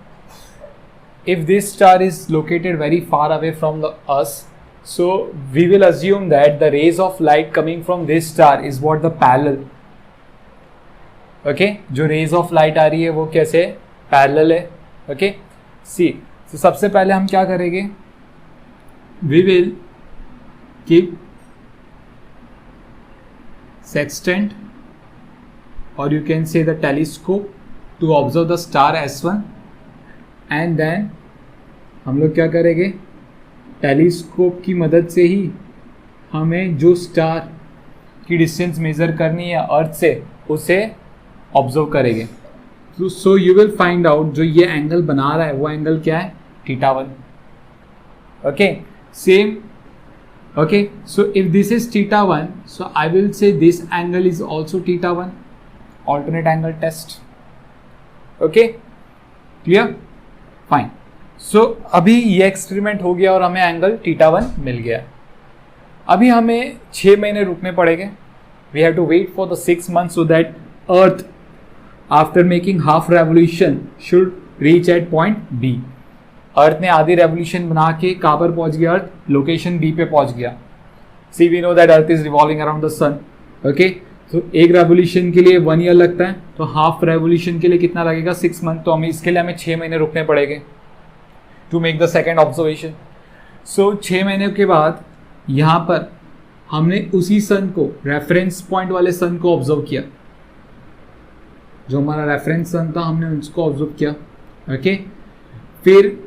if this star is located very far away from us, so we will assume that the rays of light coming from this star is what, the parallel. Okay, जो rays of light आ रही है वो कैसे parallel है. Okay, see, so सबसे पहले हम क्या करेंगे, we will keep sextant or you can say the telescope to observe the star S1. And then हम लोग क्या करेंगे, टेलीस्कोप की मदद से ही हमें जो स्टार की डिस्टेंस मेज़र करनी है अर्थ से उसे ऑब्जर्व करेंगे. So you will find out जो ये एंगल बना रहा है वो एंगल क्या है, θ1. Okay, same. Okay, so if this is θ1, so I will say this angle is also θ1. Alternate angle test. Okay, clear, fine. So अभी ये एक्सपेरिमेंट हो गया और हमें एंगल θ1 मिल गया. अभी हमें 6 महीने रुकने पड़ेंगे. We have to wait for the 6 months so that earth after making half revolution should reach at point B. Earth ने आधी रेवोल्यूशन बना के कहाँ पर पहुंच गया, अर्थ लोकेशन बी पे पहुंच गया. See we know that earth is revolving around the sun. Okay, तो एक रेवोल्यूशन के लिए 1 year लगता है, तो हाफ रेवोल्यूशन के लिए कितना लगेगा, 6 months. तो इसके लिए हमें 6 महीने रुकने पड़ेंगे to make the second observation. So 6 महीने के बाद यहाँ पर हमने उसी सन को, रेफरेंस पॉइंट वाले सन को ऑब्जर्व किया. जो हमारा रेफरेंस सन था हमने उसको ऑब्जर्व किया. ओके, फिर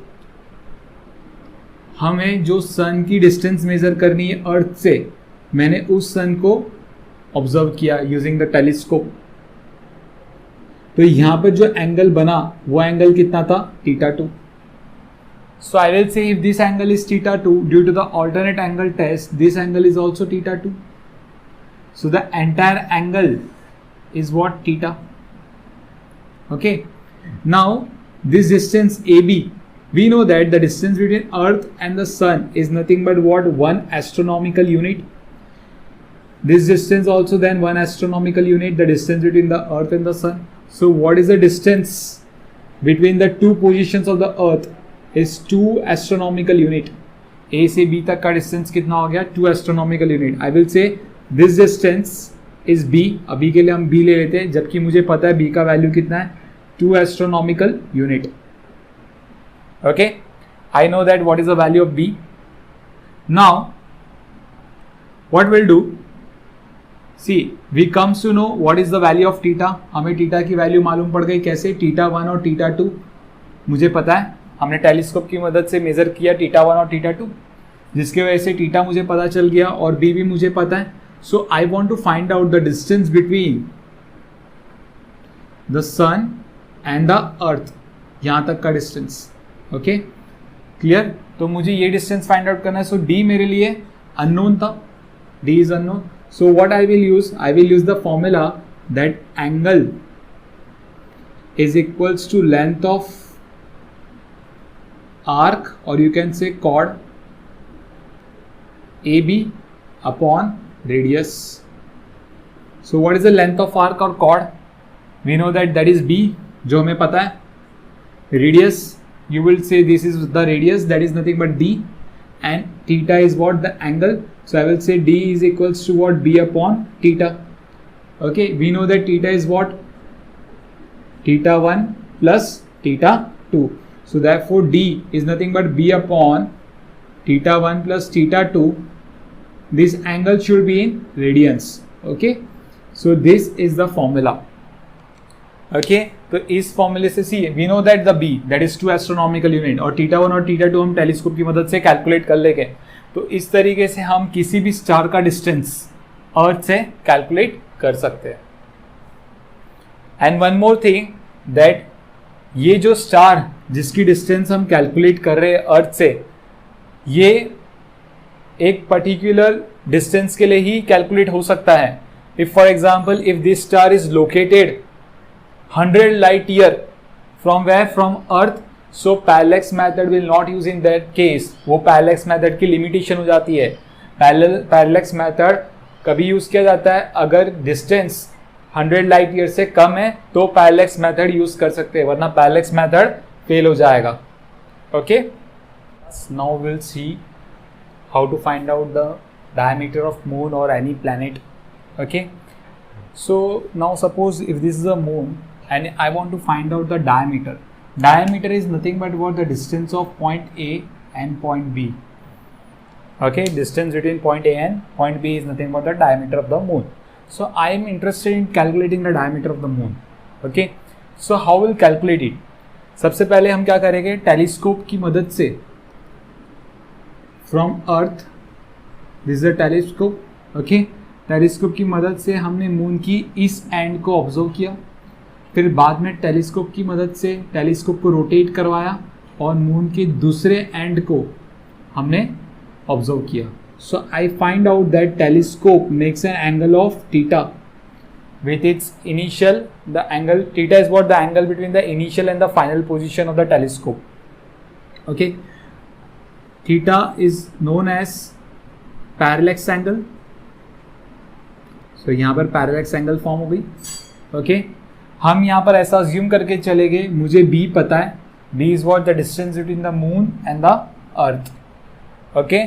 हमें जो सन की डिस्टेंस मेजर करनी है अर्थ से, मैंने उस सन को ऑब्जर्व किया यूजिंग द टेलीस्कोप. तो यहां पर जो एंगल बना वो एंगल कितना था, θ2. So I will say if this angle is θ2 due to the alternate angle test, this angle is also θ2. So the entire angle is what, θ. Okay, now this distance AB, we know that the distance between earth and the sun is nothing but what, 1 astronomical unit. This distance also then 1 astronomical unit, the distance between the earth and the sun. So what is the distance between the two positions of the earth is 2 astronomical unit. A से B तक का distance कितना हो गया, 2 astronomical unit. I will say this distance is B. अभी के लिए हम B ले लेते हैं, जबकि मुझे पता है B का वैल्यू कितना है, 2 astronomical unit. Okay, I know that what is the value of B. Now what we'll do, see, we comes to know what is the value of θ. हमें θ की वैल्यू मालूम पड़ गई. कैसे, θ1 और θ2 मुझे पता है, हमने टेलीस्कोप की मदद से मेजर किया θ1 और θ2, जिसकी वजह से θ मुझे पता चल गया और B भी मुझे पता है. So I want to find out the distance between the sun and the earth, यहाँ तक का डिस्टेंस. Okay, clear. तो मुझे ये डिस्टेंस फाइंड आउट करना है. सो D मेरे लिए अननोन था, D is unknown. So what I will use the formula that angle is equals to length of arc और you can say chord AB upon radius. So what is the length of arc और chord, we know that is B, जो हमें पता है. Radius, you will say this is the radius, that is nothing but D, and theta is what, the angle. So I will say D is equals to what, B upon theta. Okay, we know that theta is what? Theta 1 plus theta 2. So therefore D is nothing but B upon theta 1 plus theta 2. This angle should be in radians. Okay, so this is the formula. Okay, तो इस फॉर्मूले से see we know that the B that is 2 astronomical unit और theta 1 और theta 2 हम telescope की मदद से कैलकुलेट कर लेंगे. तो इस तरीके से हम किसी भी स्टार का डिस्टेंस अर्थ से कैलकुलेट कर सकते हैं. And one more thing that ये जो स्टार जिसकी डिस्टेंस हम कैलकुलेट कर रहे हैं अर्थ से, ये एक पर्टिकुलर डिस्टेंस के लिए ही कैलकुलेट हो सकता है. If for example if this star is located 100 light year from where? From Earth. So parallax method will not use in that case. वो parallax method की limitation हो जाती है. Parallax method कभी use किया जाता है अगर distance 100 light year से कम है तो parallax method use कर सकते हैं, वरना parallax method fail हो जाएगा. Okay? Now we'll see how to find out the diameter of moon or any planet. Okay? So now suppose if this is a moon and I want to find out the diameter. Diameter is nothing but what? The distance of point A and point B. Okay, distance between point A and point B is nothing but the diameter of the moon. So I am interested in calculating the diameter of the moon. Okay, so how will calculate it? सबसे पहले हम क्या करेंगे? Telescope की मदद से from Earth, this is a telescope. Okay, telescope की मदद से हमने मून की इस एंड को ऑब्जर्व किया, फिर बाद में टेलीस्कोप की मदद से टेलीस्कोप को रोटेट करवाया और मून के दूसरे एंड को हमने ऑब्जर्व किया. So I find out that telescope makes an angle of theta with its initial. The angle theta is what? The angle between the initial and the final position of the telescope. Okay, theta is known as parallax angle. So यहाँ पर parallax angle form हो गई. Okay, हम यहाँ पर ऐसा assume करके चले गए, मुझे B पता है. B is what? The distance between the moon and the earth. Okay,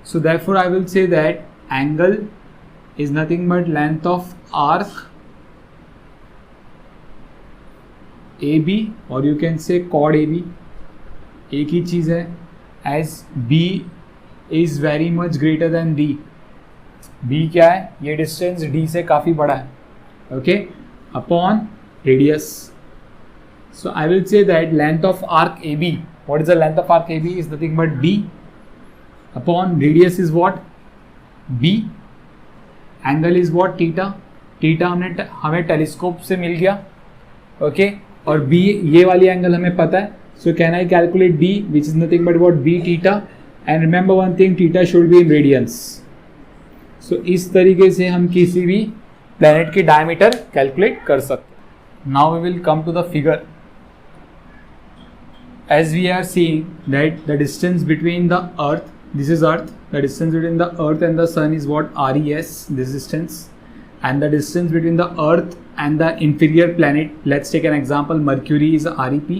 so therefore I will say that angle is nothing but length of arc AB और यू कैन से कॉड AB. एक ही चीज़ है, as B is very much greater than D. B क्या है? ये distance D से काफ़ी बड़ा है. Okay, upon radius. So I will say that length of arc AB. What is the length of arc AB? Is nothing but D upon radius is what? B. Angle is what? Theta. Theta हमें telescope से मिल गया. Okay, और B ये वाली angle हमें पता है. So can I calculate D, which is nothing but what? B theta. And remember one thing, theta should be in radians. So इस तरीके से हम किसी भी प्लैनेट की डायमीटर कैलकुलेट कर सकते हैं. Now we will come to the figure. As we are seeing that the distance between the earth, this is earth, the distance between the earth and the sun is what? RES, this distance. And the distance between the earth and the inferior planet, let's take an example, Mercury is REP.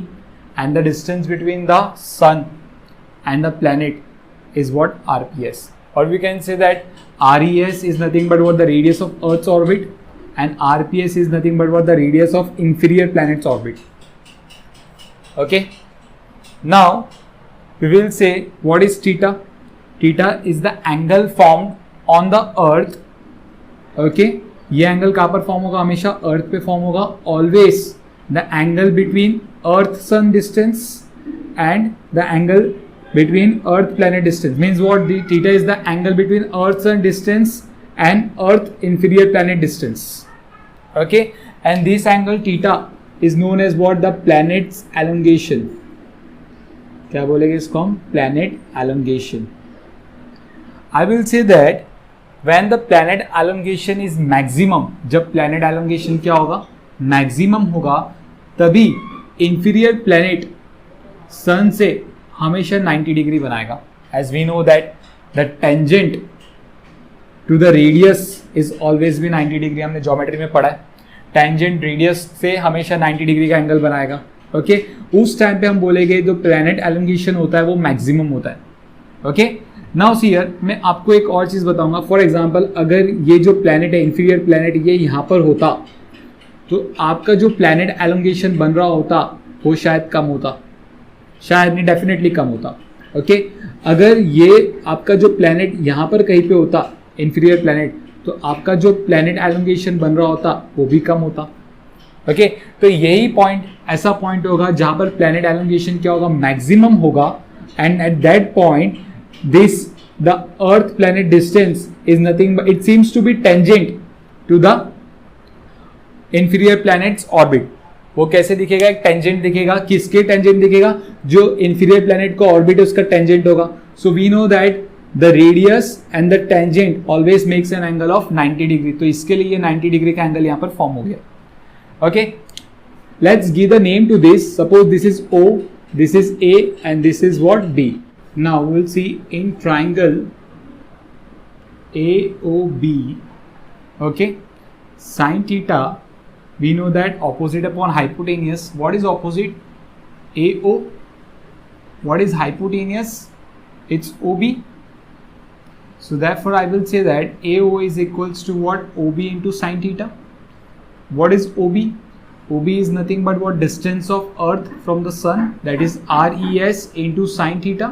And the distance between the sun and the planet is what? RPS. Or we can say that RES is nothing but what? The radius of earth's orbit. And RPS is nothing but what? The radius of inferior planet's orbit. Okay. Now we will say what is theta? Theta is the angle formed on the earth. Okay. ये angle कहाँ पर form होगा? हमेशा earth पे form होगा. Always the angle between earth sun distance and the angle between earth planet distance means what? The theta is the angle between earth sun distance and earth inferior planet distance. Okay, and this angle theta is known as what? The planet's elongation. क्या बोलेंगे इसको हम? Planet elongation. I will say that when the planet elongation is maximum, जब planet elongation क्या होगा? Maximum होगा, तभी inferior planet sun से हमेशा 90 डिग्री बनाएगा. As we know that the tangent to the radius is always be 90 degree. हमने geometry में पढ़ा है, टेंजेंट रेडियस से हमेशा 90 डिग्री का एंगल बनाएगा. ओके, उस टाइम पे हम बोलेंगे जो प्लैनेट एलोंगेशन होता है वो मैक्सिमम होता है. ओके, नाउ सी हियर मैं आपको एक और चीज बताऊंगा. फॉर एग्जांपल अगर ये जो प्लैनेट है इंफीरियर प्लैनेट ये यहाँ पर होता तो आपका जो प्लैनेट एलोंगेशन बन रहा होता वो शायद कम होता, शायद नहीं डेफिनेटली कम होता. ओके अगर ये आपका जो प्लैनेट यहाँ पर कहीं पे होता इंफीरियर प्लैनेट तो आपका जो प्लैनेट एलोंगेशन बन रहा होता वो भी कम होता. ओके तो यही पॉइंट ऐसा पॉइंट होगा जहां पर प्लैनेट एलोंगेशन क्या होगा, मैक्सिमम होगा. And at that point this the earth planet distance is nothing but it seems to be tangent to the inferior planet's orbit. वो कैसे दिखेगा, एक टेंजेंट दिखेगा. किसके टेंजेंट दिखेगा, जो इंफीरियर प्लैनेट का ऑर्बिट है उसका टेंजेंट होगा. So we know that the radius and the tangent always makes an angle of 90 degree. तो इसके लिए 90 डिग्री का एंगल यहाँ पर फॉर्म हो गया. Okay, let's give the name to this. Suppose this is O, this is A, and this is what B. Now we'll see in triangle AOB. Okay, sin theta. We know that opposite upon hypotenuse. What is opposite? AO. What is hypotenuse? It's OB. So therefore, I will say that AO is equals to what? OB into sin theta. What is OB? OB is nothing but what, distance of earth from the sun, that is RES into sin theta.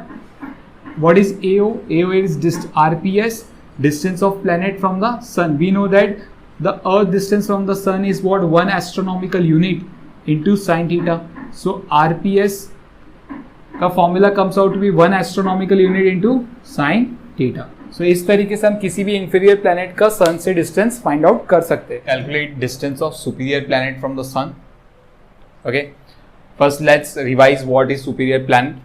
What is AO? AO is RPS, distance of planet from the sun. We know that the earth distance from the sun is what, 1 astronomical unit into sin theta. So RPS का formula comes out to be 1 astronomical unit into sin theta. So इस तरीके से हम किसी भी inferior planet का सन से distance find out कर सकते हैं. Calculate distance of superior planet from the sun. Okay first let's revise what is superior planet.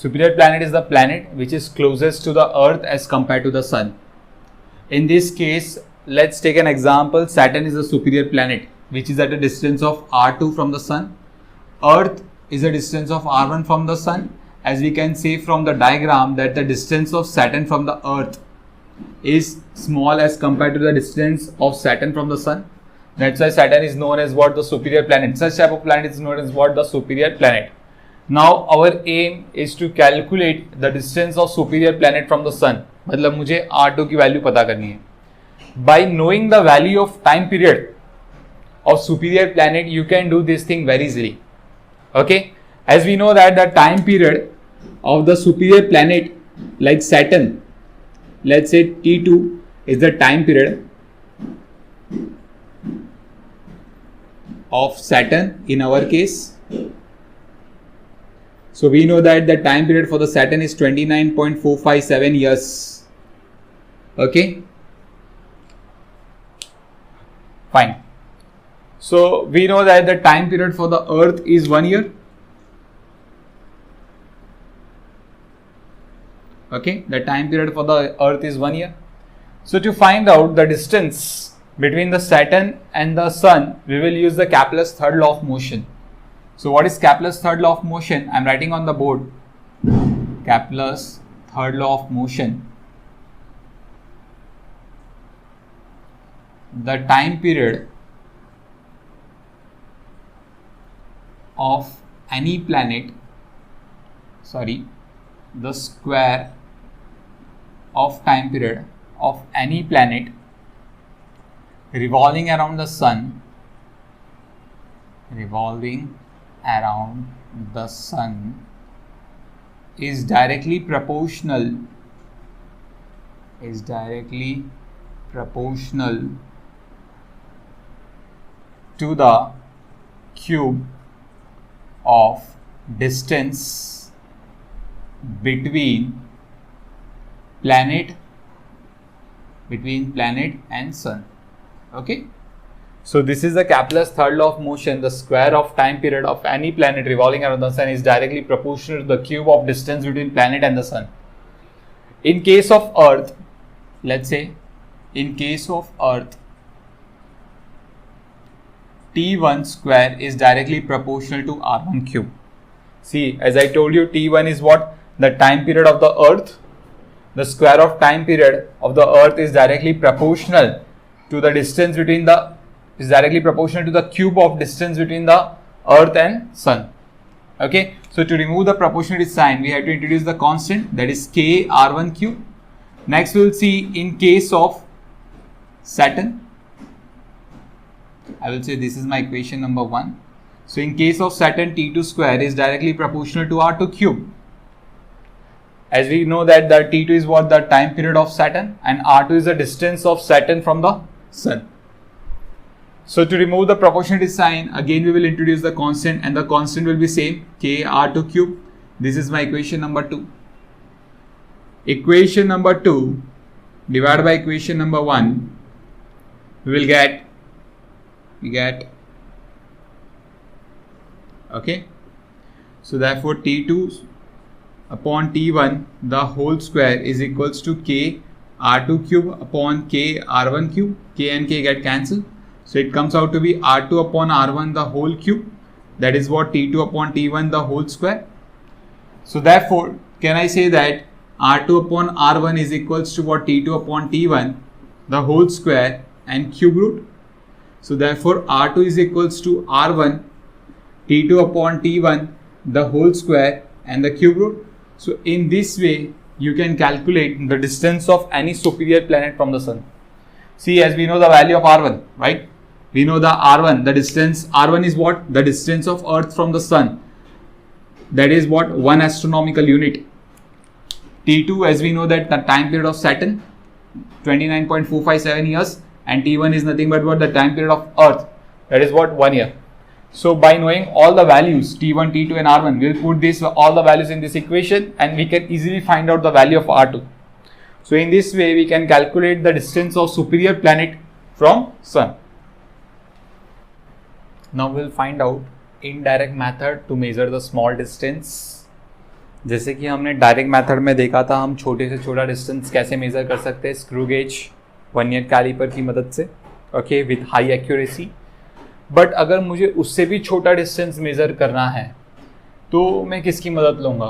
Superior planet is the planet which is closest to the earth as compare to the sun. In this case let's take an example. Saturn is the superior planet which is at a distance of R2 from the sun. Earth is a distance of R1 from the sun. As we can see from the diagram that the distance of Saturn from the earth is small as compared to the distance of Saturn from the sun. That's why Saturn is known as what, the superior planet. Such type of planet is known as what, the superior planet. Now our aim is to calculate the distance of superior planet from the sun. मतलब मुझे R2 की value पता करनी है. By knowing the value of time period of superior planet, you can do this thing very easily. Okay, as we know that the time period of the superior planet like Saturn, let's say T2 is the time period of Saturn in our case. So we know that the time period for the Saturn is 29.457 years. Okay, fine. So we know that the time period for the earth is 1 year. Okay, the time period for the earth is 1 year. So to find out the distance between the Saturn and the sun, we will use the Kepler's third law of motion. So what is Kepler's third law of motion? I am writing on the board. Kepler's third law of motion. The time period of any planet, the square of time period of any planet revolving around the sun, is directly proportional to the cube of distance between planet and sun. Okay, so this is the Kepler's third law of motion. The square of time period of any planet revolving around the sun is directly proportional to the cube of distance between planet and the sun. In case of earth, let's say in case of earth, T1 square is directly proportional to R1 cube. See, as I told you, T1 is what? The time period of the earth. The square of time period of the earth is directly proportional to the distance between the, is directly proportional to the cube of distance between the earth and sun. Okay, So to remove the proportionality sign, we have to introduce the constant, that is k r1 cube. Next we will see in case of Saturn, I will say this is my equation number 1. So in case of Saturn, T2 square is directly proportional to R2 cube. As we know that the T2 is what the time period of Saturn and R2 is the distance of Saturn from the Sun. So to remove the proportionality sign, again we will introduce the constant, and the constant will be same, k R2 cube. This is my equation number 2. Equation number 2 divided by equation number 1, we will get okay. So therefore T2 upon T1 the whole square is equals to k R2 cube upon k R1 cube. K and k get cancelled. So it comes out to be R2 upon R1 the whole cube. That is what T2 upon T1 the whole square. So therefore, can I say that R2 upon R1 is equals to what T2 upon T1 the whole square and cube root. So therefore R2 is equals to R1 T2 upon T1 the whole square and the cube root. So in this way you can calculate the distance of any superior planet from the Sun. See, as we know the value of R1, right? We know the R1, the distance, R1 is what? The distance of Earth from the Sun. That is what? 1 astronomical unit. T2, as we know that the time period of Saturn, 29.457 years, and T1 is nothing but what? The time period of Earth. That is what? 1 year. So by knowing all the values, T1, T2 and R1, we will put this all the values in this equation and we can easily find out the value of R2. So in this way we can calculate the distance of superior planet from Sun. Now we will find out indirect method to measure the small distance. जैसे कि हमने direct method में देखा था, हम छोटे से छोटा डिस्टेंस कैसे मेजर कर सकते हैं, स्क्रू गेज वर्नियर कैलिपर की मदद से, okay, with high accuracy. But अगर मुझे उससे भी छोटा डिस्टेंस मेज़र करना है तो मैं किसकी मदद लूँगा?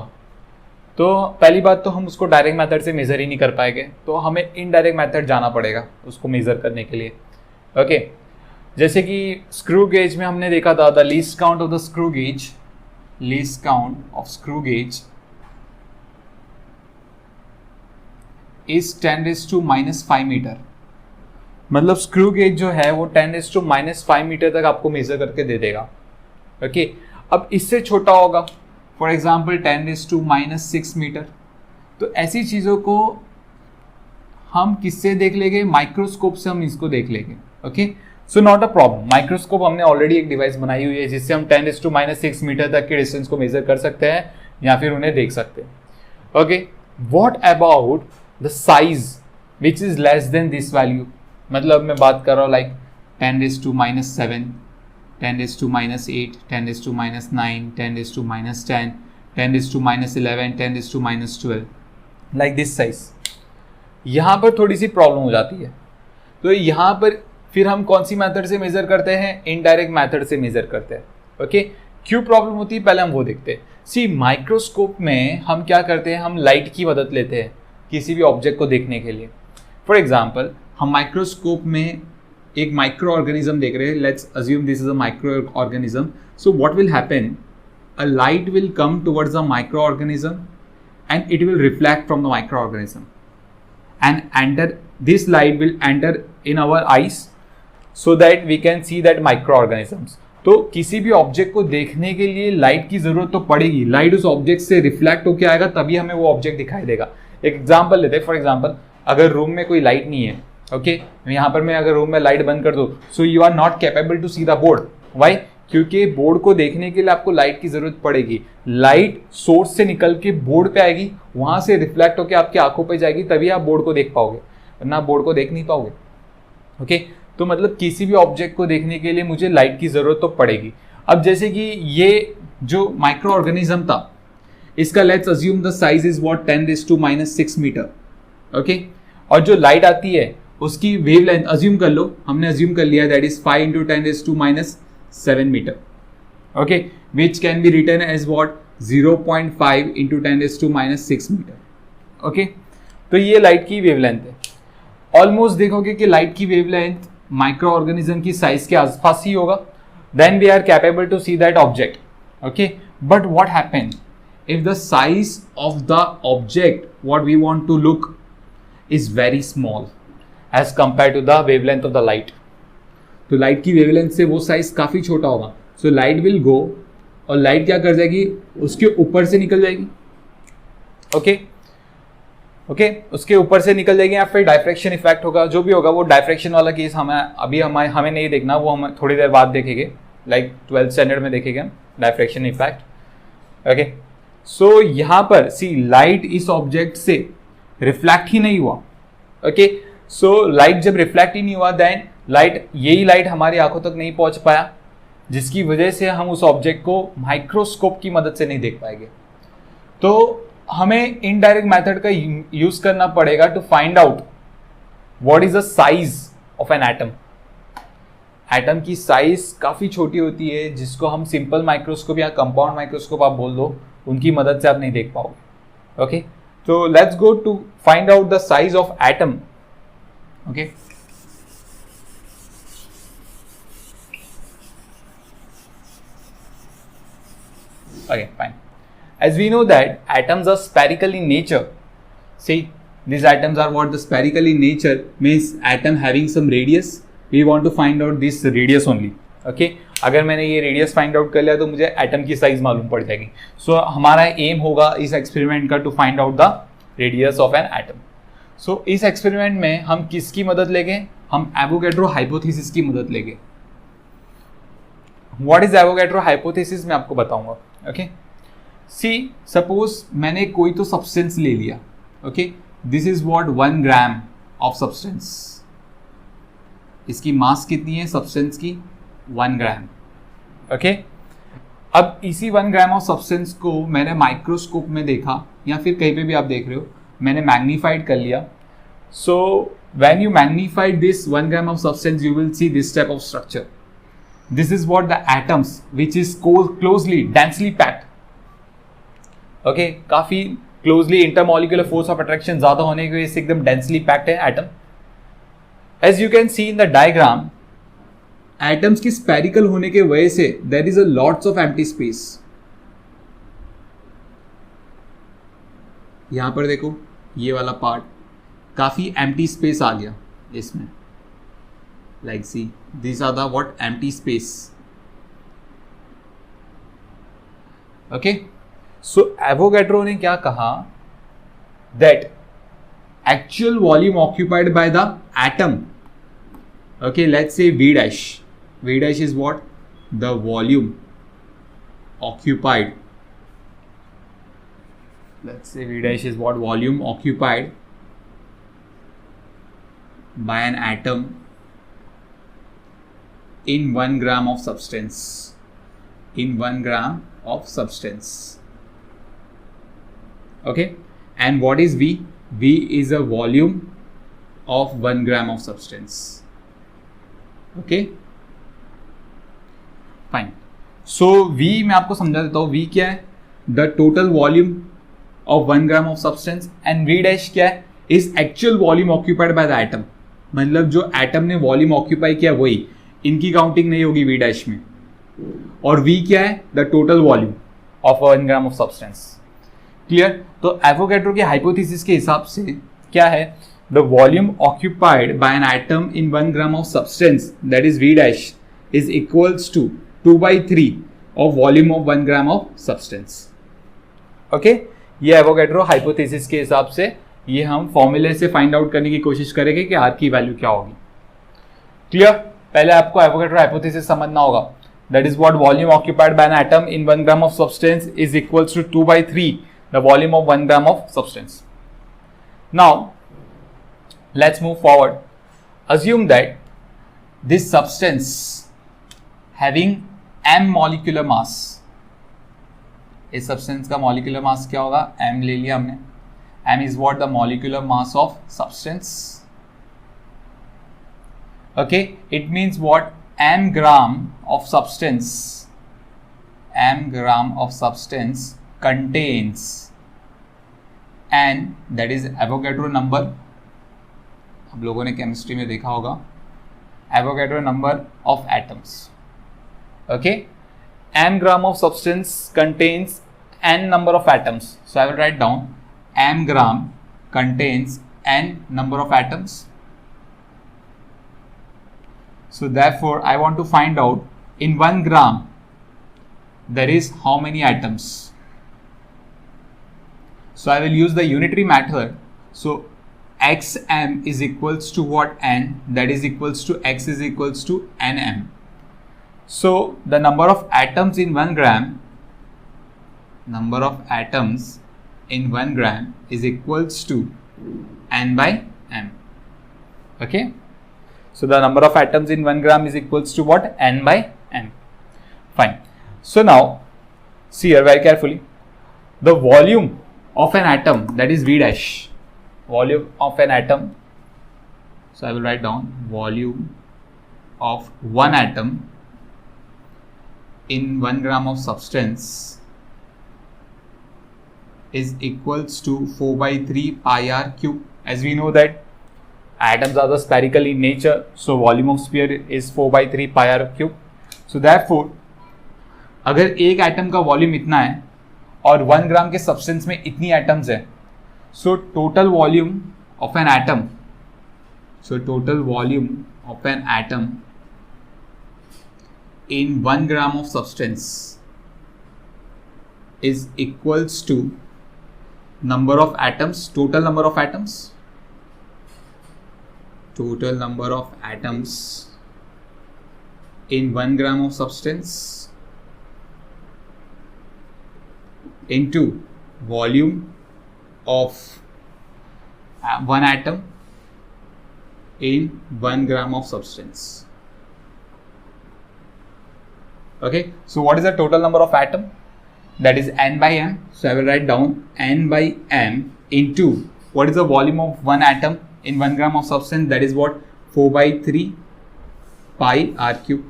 तो पहली बात तो हम उसको डायरेक्ट मेथड से मेज़र ही नहीं कर पाएंगे, तो हमें इनडायरेक्ट मेथड जाना पड़ेगा उसको मेज़र करने के लिए. ओके, जैसे कि स्क्रू गेज में हमने देखा था, the least count of the screw gauge, least count of screw gauge is 10⁻⁻5 metre. मतलब स्क्रू गेज जो है वो 10⁻⁻5 मीटर तक आपको मेजर करके दे देगा. ओके, अब इससे छोटा होगा, फॉर एग्जांपल 10⁻6 मीटर. तो ऐसी चीज़ों को हम किससे देख लेंगे? माइक्रोस्कोप से हम इसको देख लेंगे. Okay, so not a problem. Microscope हमने ऑलरेडी एक डिवाइस बनाई हुई है जिससे हम 10⁻6 मीटर तक के डिस्टेंस को मेजर कर सकते हैं या फिर उन्हें देख सकते हैं. Okay, what about the size which is less than this value? मतलब मैं बात कर रहा हूँ लाइक 10⁻7, 10⁻8, 10⁻9, 10⁻10, 10⁻11, 10⁻12, लाइक दिस साइज. यहाँ पर थोड़ी सी प्रॉब्लम हो जाती है. तो यहाँ पर फिर हम कौन सी मेथड से मेजर करते हैं? इनडायरेक्ट मेथड से मेजर करते हैं. ओके, क्यों प्रॉब्लम होती है पहले हम वो देखते हैं. सी, माइक्रोस्कोप में हम क्या करते हैं? हम लाइट की मदद लेते हैं किसी भी ऑब्जेक्ट को देखने के लिए. फॉर एग्जाम्पल, हम माइक्रोस्कोप में एक माइक्रो ऑर्गेनिज्म देख रहे हैं. Let's assume this is a microorganism. So what will happen? A light will come towards the microorganism and it will reflect from the microorganism and enter, this light will enter in our eyes so that we can see that microorganisms. तो किसी भी object को देखने के लिए light की जरूरत तो पड़ेगी. लाइट उस ऑब्जेक्ट से रिफ्लेक्ट होकर आएगा तभी हमें वो ऑब्जेक्ट दिखाई देगा. एक एग्जाम्पल लेते हैं. फॉर एग्जाम्पल, अगर रूम में कोई लाइट नहीं है, ओके, यहाँ पर मैं अगर रूम में लाइट बंद कर दूँ, so you are not capable to see the board. Why? क्योंकि बोर्ड को देखने के लिए आपको लाइट की जरूरत पड़ेगी. लाइट सोर्स से निकल के बोर्ड पे आएगी, वहां से रिफ्लेक्ट होकर आपकी आंखों पे जाएगी, तभी आप बोर्ड को देख पाओगे, वरना आप बोर्ड को देख नहीं पाओगे. ओके, तो मतलब किसी भी ऑब्जेक्ट को देखने के लिए मुझे लाइट की जरूरत तो पड़ेगी. अब जैसे कि ये जो माइक्रो ऑर्गेनिज्म था, इसका let's assume the size is what 10⁻6 metre. Okay, और जो लाइट आती है उसकी वेवलेंथ अज्यूम कर लो, हमने अज्यूम कर लिया that is 5 × 10⁻7 metre. Okay, which can be written as what 0.5 × 10⁻6 metre. Okay, तो ये लाइट की वेवलेंथ है. ऑलमोस्ट देखोगे कि लाइट की वेवलेंथ माइक्रो ऑर्गेनिज्म की साइज के आसपास ही होगा. Then we are capable to see that object. Okay, But what happened if the size of the object what we want to look is very small as compared to the wavelength of the light? तो light की wavelength से वो size काफी छोटा होगा, so light will go, और light क्या कर जाएगी, उसके ऊपर से निकल जाएगी. ओके, उसके ऊपर से निकल जाएगी, या फिर डायफ्रैक्शन इफेक्ट होगा. जो भी होगा वो डायफ्रैक्शन वाला केस हमें नहीं देखना, वो हम थोड़ी देर बाद देखेंगे, लाइक 12th स्टैंडर्ड में देखेंगे हम डायफ्रैक्शन इफेक्ट. ओके, सो यहाँ पर सी लाइट इस ऑब्जेक्ट से रिफ्लेक्ट ही नहीं हुआ. ओके, सो लाइट जब रिफ्लेक्ट ही नहीं हुआ, देन यही लाइट हमारी आंखों तक नहीं पहुंच पाया, जिसकी वजह से हम उस ऑब्जेक्ट को माइक्रोस्कोप की मदद से नहीं देख पाएंगे. तो हमें इनडायरेक्ट मेथड का यूज करना पड़ेगा to find out what is the size of an atom. Atom की साइज काफी छोटी होती है, जिसको हम सिंपल माइक्रोस्कोप या कंपाउंड माइक्रोस्कोप आप बोल दो, उनकी मदद से आप नहीं देख पाओगे. ओके, तो let's go to find out the size of atom. Okay, okay, fine. As we know that atoms are spherical in nature. See, these atoms are what? The spherical in nature means atom having some radius. We want to find out this radius only. Okay, अगर मैंने ये radius find out कर लिया तो मुझे atom की size मालूम पड़ जाएगी. सो हमारा एम होगा इस एक्सपेरिमेंट का to find out the radius of an atom. So इस एक्सपेरिमेंट में हम किसकी मदद लेंगे? हम एवोगैड्रो हाइपोथेसिस की मदद लेंगे. व्हाट इज एवोगैड्रो हाइपोथेसिस मैं आपको बताऊंगा. ओके, सी सपोज मैंने कोई तो सब्सटेंस ले लिया. Okay, this is what 1 gram of substance. इसकी मास कितनी है सब्सटेंस की? 1 ग्राम. ओके, अब इसी 1 ग्राम ऑफ सब्सटेंस को मैंने माइक्रोस्कोप में देखा, या फिर कहीं पे भी आप देख रहे हो, मैंने मैग्नीफाइड कर लिया. सो when you magnified this 1 gram of substance, you will see this type of structure. This is what the atoms which is closely densely packed. Okay, काफी closely intermolecular force of attraction ज्यादा होने की वजह से एकदम densely packed है atom. As you can see in the diagram, atoms की spherical होने के वजह से there is a lots of empty space. यहां पर देखो, ये वाला पार्ट काफी empty space आ गया इसमें. Like see, these are the what? Empty space. Okay, so Avogadro ने क्या कहा? That actual volume occupied by the atom. Okay, let's say V dash. V dash is what? The volume occupied. Let's say V dash is what? Volume occupied by an atom in 1 gram of substance. In 1 gram of substance. Okay, and what is V? V is a volume of 1 gram of substance. Okay, fine. So V मैं आपको समझा देता हूँ. V क्या है? The total volume of 1 gram of substance. And V dash क्या है? Is actual volume occupied by the atom. मतलब जो एटम ने वॉल्यूम ऑक्यूपाई किया वही, इनकी काउंटिंग नहीं होगी V डैश में. और V क्या है? The total volume of 1 gram of substance. Clear? तो एवोगैड्रो के हाइपोथेसिस के हिसाब से क्या है? The volume occupied by an atom in 1 gram of substance, that is V dash, is equals to 2/3 of volume of 1 gram of substance. Okay, ये Avogadro hypothesis के हिसाब से ये हम फॉर्मूले से फाइंड आउट करने की कोशिश करेंगे कि R की वैल्यू क्या होगी. क्लियर? पहले आपको एवोगैड्रो हाइपोथेसिस समझना होगा. That is what volume occupied by an atom in 1 gram of substance is equals to 2/3 the volume of 1 gram of substance. Now let's move forward. Assume that this substance having m molecular mass. इस substance का molecular mass क्या होगा? m ले लिया हमने. m is what? The molecular mass of substance. Okay, it means what? M gram of substance, m gram of substance contains, and that is Avogadro number. आप लोगों ने केमिस्ट्री में देखा होगा Avogadro number of atoms. Okay, m gram of substance contains n number of atoms. So I will write down m gram contains n number of atoms. So therefore I want to find out in 1 gram there is how many atoms. So I will use the unitary method. So xm is equals to what? N, that is equals to x is equals to nm. So the number of atoms in 1 gram, number of atoms in 1 gram is equals to n by m. Okay. So the number of atoms in 1 gram is equals to what? N by m. Fine. So now see here very carefully. The volume of an atom, that is V dash. Volume of an atom. So I will write down volume of one atom in 1 gram of substance is equals to 4 by 3 pi r cube. As we know that atoms are the spherical in nature, so volume of sphere is 4 by 3 pi r cube. So therefore अगर एक atom का volume इतना है और 1 ग्राम के substance में इतनी atoms है, so total volume of an atom, in 1 gram of substance is equals to number of atoms, total number of atoms in 1 gram of substance into volume of one atom in 1 gram of substance. Okay, so what is the total number of atom? That is n by m. So I will write down n by m into what is the volume of one atom in 1 gram of substance? That is what? 4 by 3 pi r cube.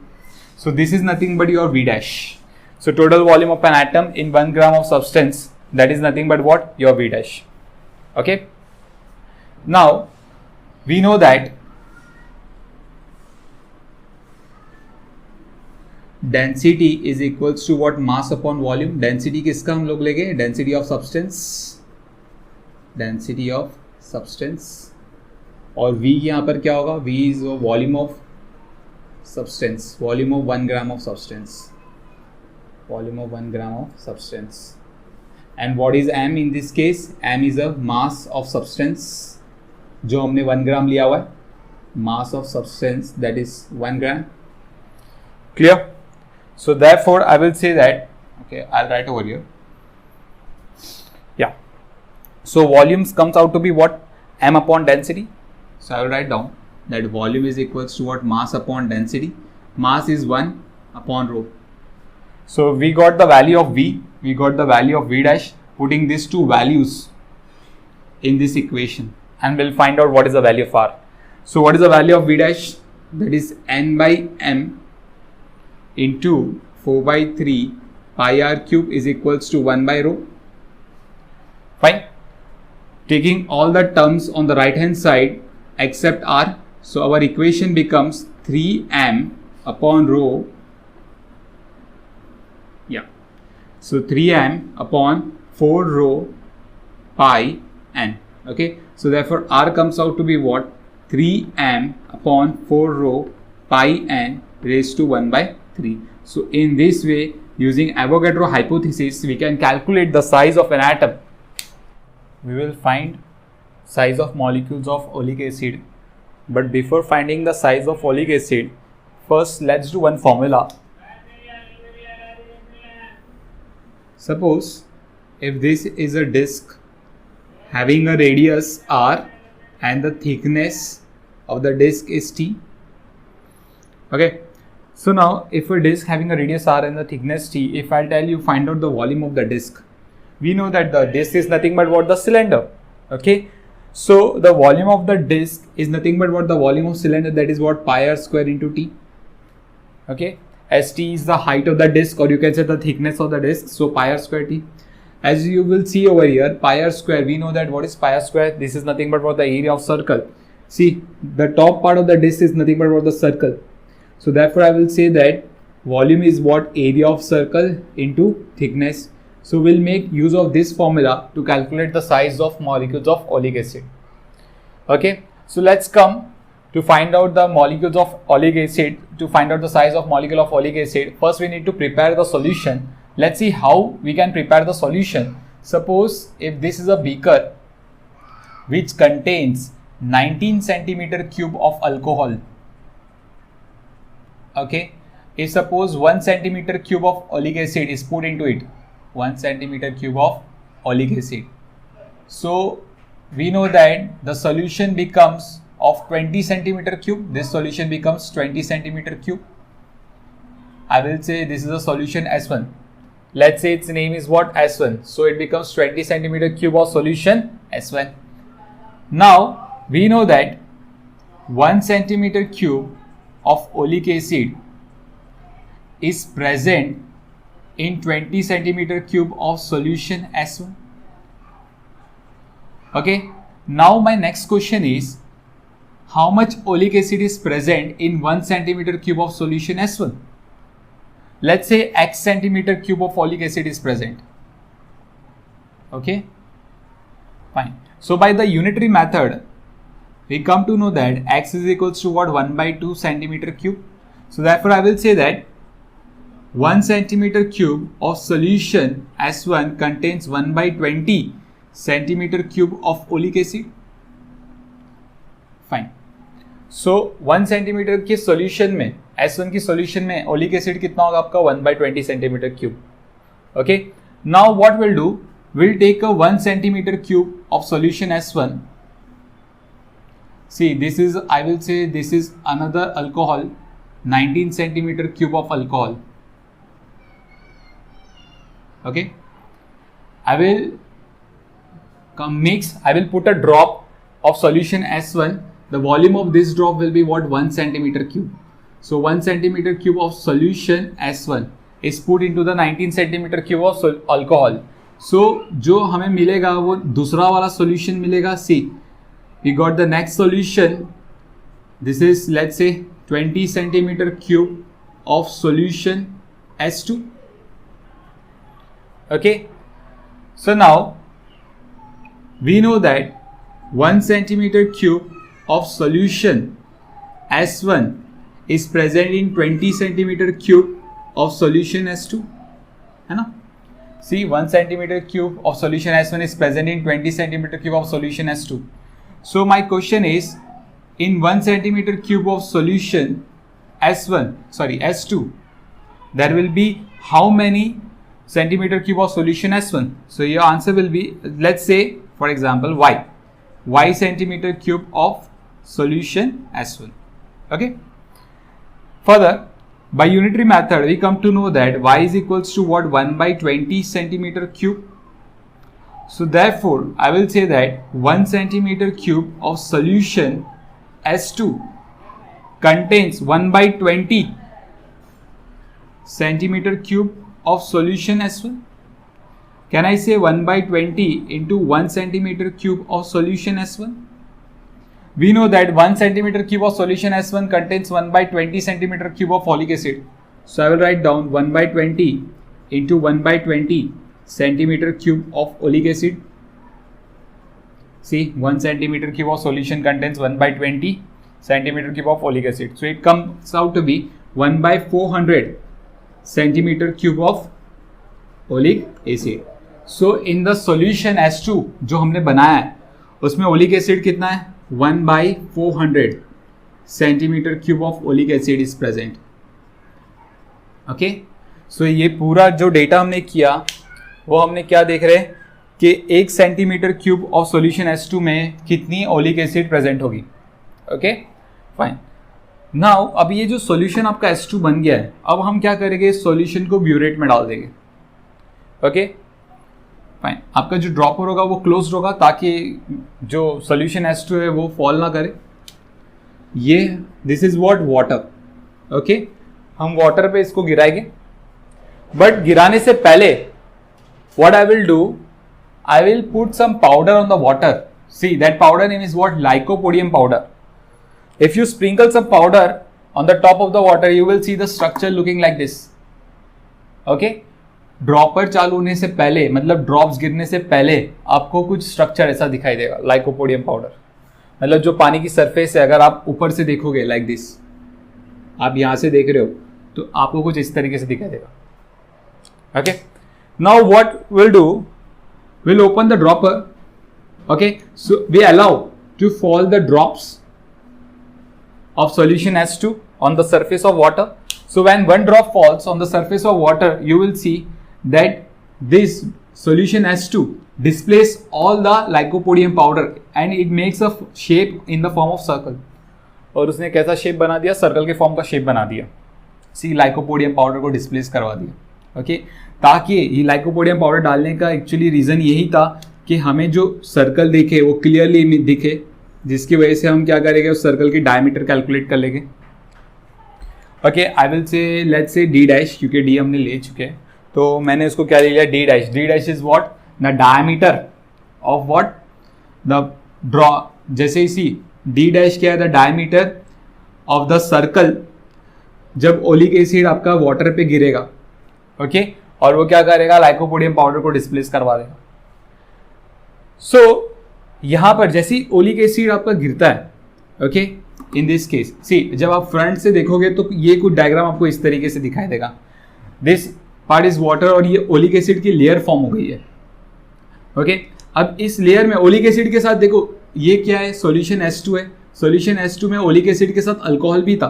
So this is nothing but your V dash. So total volume of an atom in 1 gram of substance, that is nothing but what? Your V dash. Okay. Now we know that density is equals to what? Mass upon volume. Density किसका हम लोग लेंगे? Density of substance. और V यहाँ पर क्या होगा? V is volume of substance, volume of 1 gram of substance. And what is m in this case? M is a mass of substance जो हमने 1 gram लिया हुआ है. Mass of substance, that is 1 gram. Clear? So therefore I will say that, okay, I'll write over here. Yeah. So volumes comes out to be what? M upon density. So I will write down that volume is equals to what? Mass upon density. Mass is 1 upon rho. So we got the value of V, we got the value of V dash, putting these two values in this equation, and we'll find out what is the value of R. So what is the value of V dash? That is n by m into 4 by 3 pi r cube is equals to 1 by rho. Fine. Taking all the terms on the right hand side except r, so our equation becomes 3m upon rho. Yeah. So 3m upon 4 rho pi n. Okay. So therefore r comes out to be what? 3m upon 4 rho pi n raised to 1 by 3. So in this way, using Avogadro hypothesis, we can calculate the size of an atom. We will find size of molecules of oleic acid. But before finding the size of oleic acid, first let's do one formula. Suppose if this is a disc having a radius r and the thickness of the disc is t. Okay. So now if a disc having a radius r and the thickness t, if I tell you find out the volume of the disc, we know that the disc is nothing but what? The cylinder. Okay. So the volume of the disc is nothing but what? The volume of cylinder, that is what? Pi r square into t. Okay. As t is the height of the disc, or you can say the thickness of the disc, so pi r square t. As you will see over here, pi r square, we know that what is pi r square? This is nothing but what? The area of circle. See, the top part of the disc is nothing but what? The circle. So therefore I will say that volume is what? Area of circle into thickness. So we'll make use of this formula to calculate the size of molecules of oleic acid. Okay, so let's come to find out the molecules of oleic acid. To find out the size of molecule of oleic acid, first we need to prepare the solution. Let's see how we can prepare the solution. Suppose if this is a beaker which contains 19 centimeter cube of alcohol. Okay, if suppose 1 centimeter cube of oleic acid is put into it, 1 centimeter cube of oleic acid. So we know that the solution becomes of 20 centimeter cube. This solution becomes 20 centimeter cube. I will say this is a solution S1. Let's say its name is what? S1. So it becomes 20 centimeter cube of solution S1. Now we know that 1 centimeter cube of oleic acid is present in 20 centimeter cube of solution S1. Okay, now my next question is, how much oleic acid is present in 1 centimeter cube of solution S1? Let's say x centimeter cube of oleic acid is present. Okay, fine. So by the unitary method, we come to know that x is equals to what? 1 by 2 centimeter cube. So therefore I will say that 1 centimeter cube of solution S1 contains 1 by 20 centimeter cube of oleic acid. Fine. So 1 centimeter के solution में, S1 की solution में oleic acid कितना होगा आपका? 1 by 20 centimeter cube. Okay. Now what we'll do? We'll take a 1 centimeter cube of solution S1. See, this is, I will say this is another alcohol, 19 centimeter cube of alcohol. Okay. I will I will put a drop of solution S1. The volume of this drop will be what? 1 centimeter cube. So 1 centimeter cube of solution S1 is put into the 19 centimeter cube of alcohol. So जो हमें मिलेगा वो दूसरा वाला solution मिलेगा. See, we got the next solution. This is, let's say, 20 centimeter cube of solution S2. Okay. So now we know that 1 centimeter cube of solution S1 is present in 20 centimeter cube of solution S2. है ना? See, 1 centimeter cube of solution S1 is present in 20 centimeter cube of solution S2. So my question is, in 1 centimeter cube of solution S2, there will be how many centimeter cube of solution S1? So your answer will be, let's say, for example, y centimeter cube of solution S1. Okay. Further, by unitary method, we come to know that y is equals to what? 1 by 20 centimeter cube. So therefore, I will say that 1 centimeter cube of solution S2 contains 1 by 20 centimeter cube of solution S1. Can I say 1 by 20 into 1 centimeter cube of solution S1? We know that 1 centimeter cube of solution S1 contains 1 by 20 centimeter cube of oleic acid. So I will write down 1 by 20 into 1 by 20 centimeter cube of oleic acid. See, 1 centimeter cube of solution contains 1 by 20 centimeter cube of oleic acid. So it comes out to be 1 by 400 centimeter cube of oleic acid. So in the solution S2 जो हमने बनाया है उसमें oleic acid कितना है? 1 by 400 centimeter cube of oleic acid is present. Okay. So ये पूरा जो डेटा हमने किया वो हमने क्या देख रहे हैं कि 1 centimetre cube of solution S2 में कितनी ओलिक एसिड प्रेजेंट होगी. Okay fine. नाउ अब ये जो सॉल्यूशन आपका S2 बन गया है, अब हम क्या करेंगे? सॉल्यूशन को ब्यूरेट में डाल देंगे. Okay fine. आपका जो ड्रॉपर होगा वो क्लोज होगा ताकि जो सॉल्यूशन S2 है वो फॉल ना करे. ये this is what? Water. Okay, हम वाटर पे इसको गिराएंगे, बट गिराने से पहले what I will do, I will put some powder on the water. See, that powder name is what? Lycopodium powder. If you sprinkle some powder on the top of the water you will see the structure looking like this. okay, dropper चालू होने से पहले, मतलब drops गिरने से पहले आपको कुछ स्ट्रक्चर ऐसा दिखाई देगा, लाइकोपोडियम पाउडर। मतलब जो पानी की सरफेस है, अगर आप ऊपर से देखोगे लाइक दिस, आप यहां से देख रहे हो तो आपको कुछ इस तरीके से दिखाई देगा। Okay, now what will do, will open the dropper. Okay, so we allow to fall the drops of solution S2 on the surface of water. So when one drop falls on the surface of water, you will see that this solution S2 displays all the lycopodium powder and it makes a shape in the form of circle. और उसने कैसा shape बना दिया, circle के form का shape बना दिया। सी lycopodium powder को डिस्प्लेस करवा दिया। ओके, ताकि ये लाइकोपोडियम पाउडर डालने का एक्चुअली रीजन यही था कि हमें जो सर्कल दिखे वो क्लियरली दिखे, जिसकी वजह से हम क्या करेंगे, उस सर्कल की डायमीटर कैलकुलेट कर लेंगे। ओके, आई विल से लेट्स से डी डैश, क्योंकि डी हमने ले चुके हैं तो मैंने उसको क्या ले लिया, D dash. D dash is what, the diameter of what, the draw, जैसे इसी डी डैश क्या है, the diameter of the circle जब ओलिक एसिड आपका वाटर पे गिरेगा। ओके, और वो क्या करेगा, लाइकोपोडियम पाउडर को डिस्प्लेस करवा देगा। सो यहां पर जैसे ओलिक एसिड आपका गिरता है, ओके, इन दिस केस सी, जब आप फ्रंट से देखोगे तो ये कुछ डायग्राम आपको इस तरीके से दिखाई देगा। दिस पार्ट इज वाटर और ये ओलिक एसिड की लेयर फॉर्म हो गई है। ओके, अब इस लेयर में ओलिक एसिड के साथ देखो ये क्या है, सॉल्यूशन S2 है। सॉल्यूशन S2 में ओलिक एसिड के साथ अल्कोहल भी था,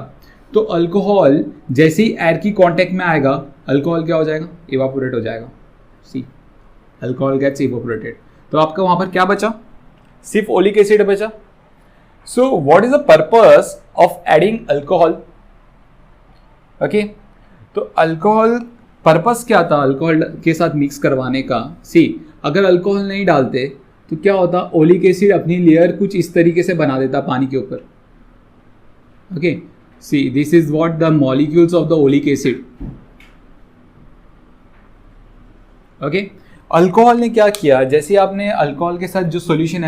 तो अल्कोहल जैसे ही एयर की कांटेक्ट में आएगा, अल्कोहल क्या हो जाएगा, इवापोरेट हो जाएगा। सी, अल्कोहल गेट्स इवापोरेटेड, तो आपका वहां पर क्या बचा, सिर्फ ओलिक एसिड बचा। सो what is the purpose of adding alcohol. Okay, तो अल्कोहल पर्पस क्या था अल्कोहल के साथ मिक्स करवाने का। सी, अगर अल्कोहल नहीं डालते तो क्या होता, ओलिक एसिड अपनी लेयर कुछ इस तरीके से बना देता पानी के ऊपर। Okay, see, this is what the molecules of the oleic acid. Okay, alcohol ने क्या किया, जैसे आपने अल्कोहल के साथ जो सॉल्यूशन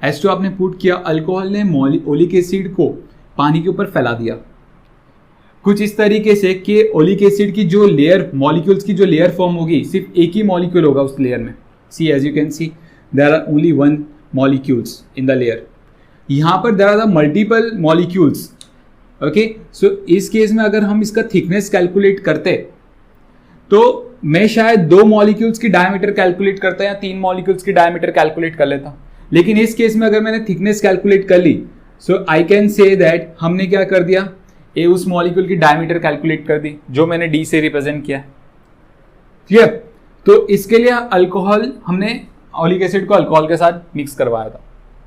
S2 आपने पुट किया, अल्कोहल ने ओलिक एसिड को पानी के ऊपर फैला दिया कुछ इस तरीके से कि ओलिक एसिड की जो लेयर, मॉलिक्यूल्स की जो लेयर फॉर्म होगी, सिर्फ एक ही मॉलिक्यूल होगा उस लेयर में। See, as you can see there are only one molecules in the layer. यहां पर there are the multiple molecules. Okay, so इस केस में अगर हम इसका थिकनेस कैलकुलेट करते तो मैं शायद 2 मॉलिक्यूल्स की डायमीटर कैलकुलेट करता या 3 मॉलिक्यूल्स की डायमीटर कैलकुलेट कर लेता, लेकिन इस केस में अगर मैंने थिकनेस कैलकुलेट कर ली, सो आई कैन से दैट हमने क्या कर दिया, ए उस मॉलिक्यूल की डायमीटर कैलकुलेट कर दी जो मैंने डी से रिप्रेजेंट किया। क्लियर? तो इसके लिए अल्कोहल, हमने ओलिक एसिड को अल्कोहल के साथ मिक्स करवाया था,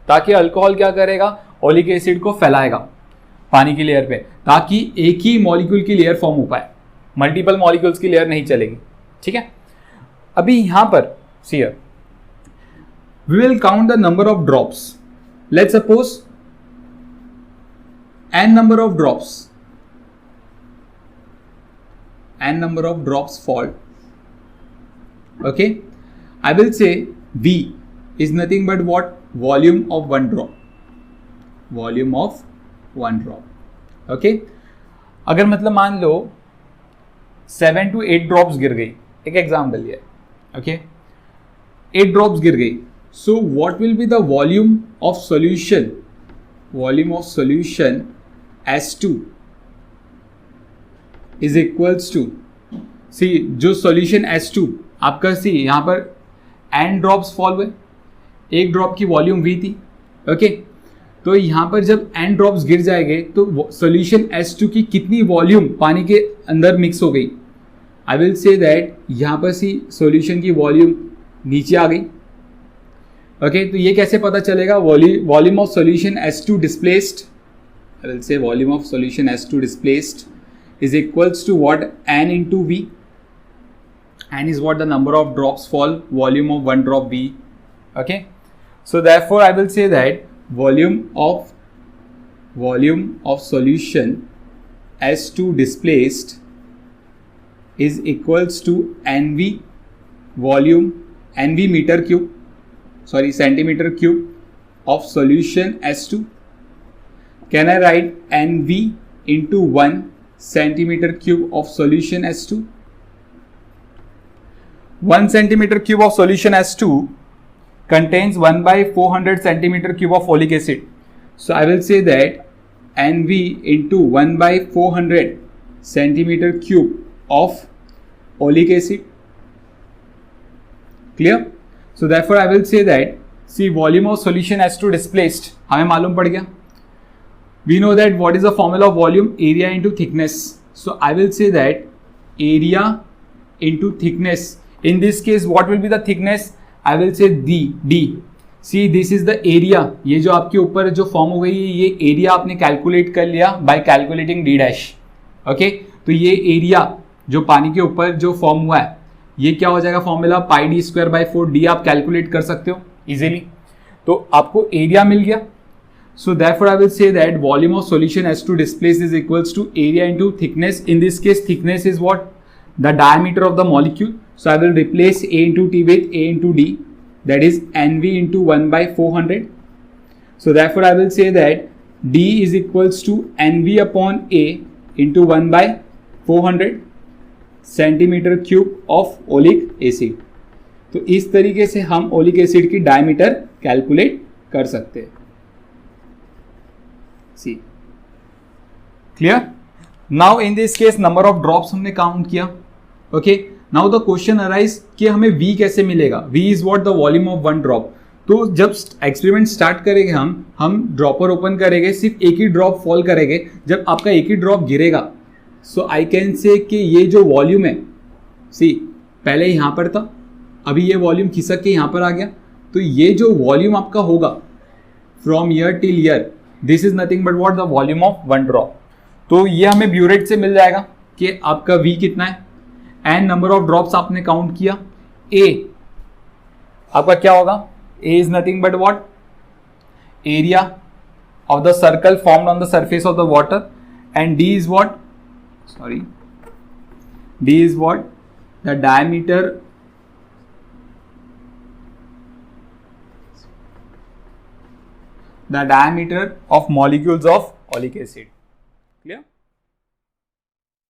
ताकि अल्कोहल क्या करेगा, ओलिक एसिड को फैलाएगा पानी की लेयर पे, ताकि एक ही मॉलिक्यूल की लेयर फॉर्म हो पाए, मल्टीपल मॉलिक्यूल्स की लेयर नहीं चलेगी। ठीक है, अभी यहां पर see here we will count the number of drops. Let's suppose n number of drops fall. Okay, I will say V is nothing but what, volume of one drop, volume of one drop. Okay, अगर मतलब मान लो 7 to 8 drops गिर गई, एक example लिया, okay, 8 drops गिर गई, so what will be the volume of solution, volume of solution S2 is equals to, see, जो सॉल्यूशन S2 आपका, सी यहां पर n ड्रॉप्स फॉल हुए, एक ड्रॉप की वॉल्यूम V थी। ओके, तो यहां पर जब n ड्रॉप्स गिर जाएंगे तो सॉल्यूशन S2 की कितनी वॉल्यूम पानी के अंदर मिक्स हो गई, आई विल से दैट यहां पर सी सॉल्यूशन की वॉल्यूम नीचे आ गई। ओके, तो ये कैसे पता चलेगा, volume of solution S2 displaced, I will से volume of solution S2 displaced is equals to what, n into V. N is what, the number of drops fall, volume of one drop V. Okay, so therefore I will say that volume of solution S2 displaced is equals to NV volume, NV meter cube, sorry, centimeter cube of solution S2. Can I write NV into 1 centimeter cube of solution S2. 1 centimeter cube of solution S2 contains 1 by 400 centimeter cube of folic acid. So I will say that NV into 1 by 400 centimeter cube of oleic acid. Clear? So therefore I will say that, see, volume of solution S2 displaced हमें मालूम पड़ गया. We know that what is the formula of volume? Area into thickness. So I will say that area into thickness. In this case, what will be the thickness? I will say D. See, this is the area. ये जो आपके ऊपर जो form हो गई है, ये area आपने कैलकुलेट कर लिया bye calculating D dash. Okay, तो ये एरिया जो पानी के ऊपर जो फॉर्म हुआ है, ये क्या हो जाएगा formula? Pi D square by 4. D आप कैलकुलेट कर सकते हो इजीली. तो आपको एरिया मिल गया. So therefore I will say that volume of solution S2 displaced is equals to area into thickness. In this case, thickness is what? The diameter of the molecule. So I will replace A into T with A into D. That is NV into 1 by 400. So therefore I will say that D is equals to NV upon A into 1 by 400 centimeter cube of oleic acid. तो इस तरीके से हम oleic acid की diameter calculate कर सकते हैं. See, clear? Now in this case number of drops हमने काउंट किया. Okay, now the question arise कि हमें V कैसे मिलेगा? V is what? The volume of one drop. तो जब एक्सपेरिमेंट स्टार्ट करेंगे हम ड्रॉपर ओपन करेंगे, सिर्फ एक ही ड्रॉप फॉल करेंगे. जब आपका एक ही ड्रॉप गिरेगा, सो आई कैन से कि ये जो वॉल्यूम है, सी पहले यहाँ पर था, अभी ये वॉल्यूम खिसक के यहाँ पर आ गया. तो ये जो वॉल्यूम आपका होगा from year till year, this is nothing but what? The volume of one drop. तो ये हमें ब्यूरेट से मिल जाएगा कि आपका V कितना है, एंड नंबर ऑफ ड्रॉप्स आपने काउंट किया. A आपका क्या होगा? A is nothing but what? Area of the circle formed on the surface of the water, and D is what? D is what? The diameter of molecules of oleic acid. Clear?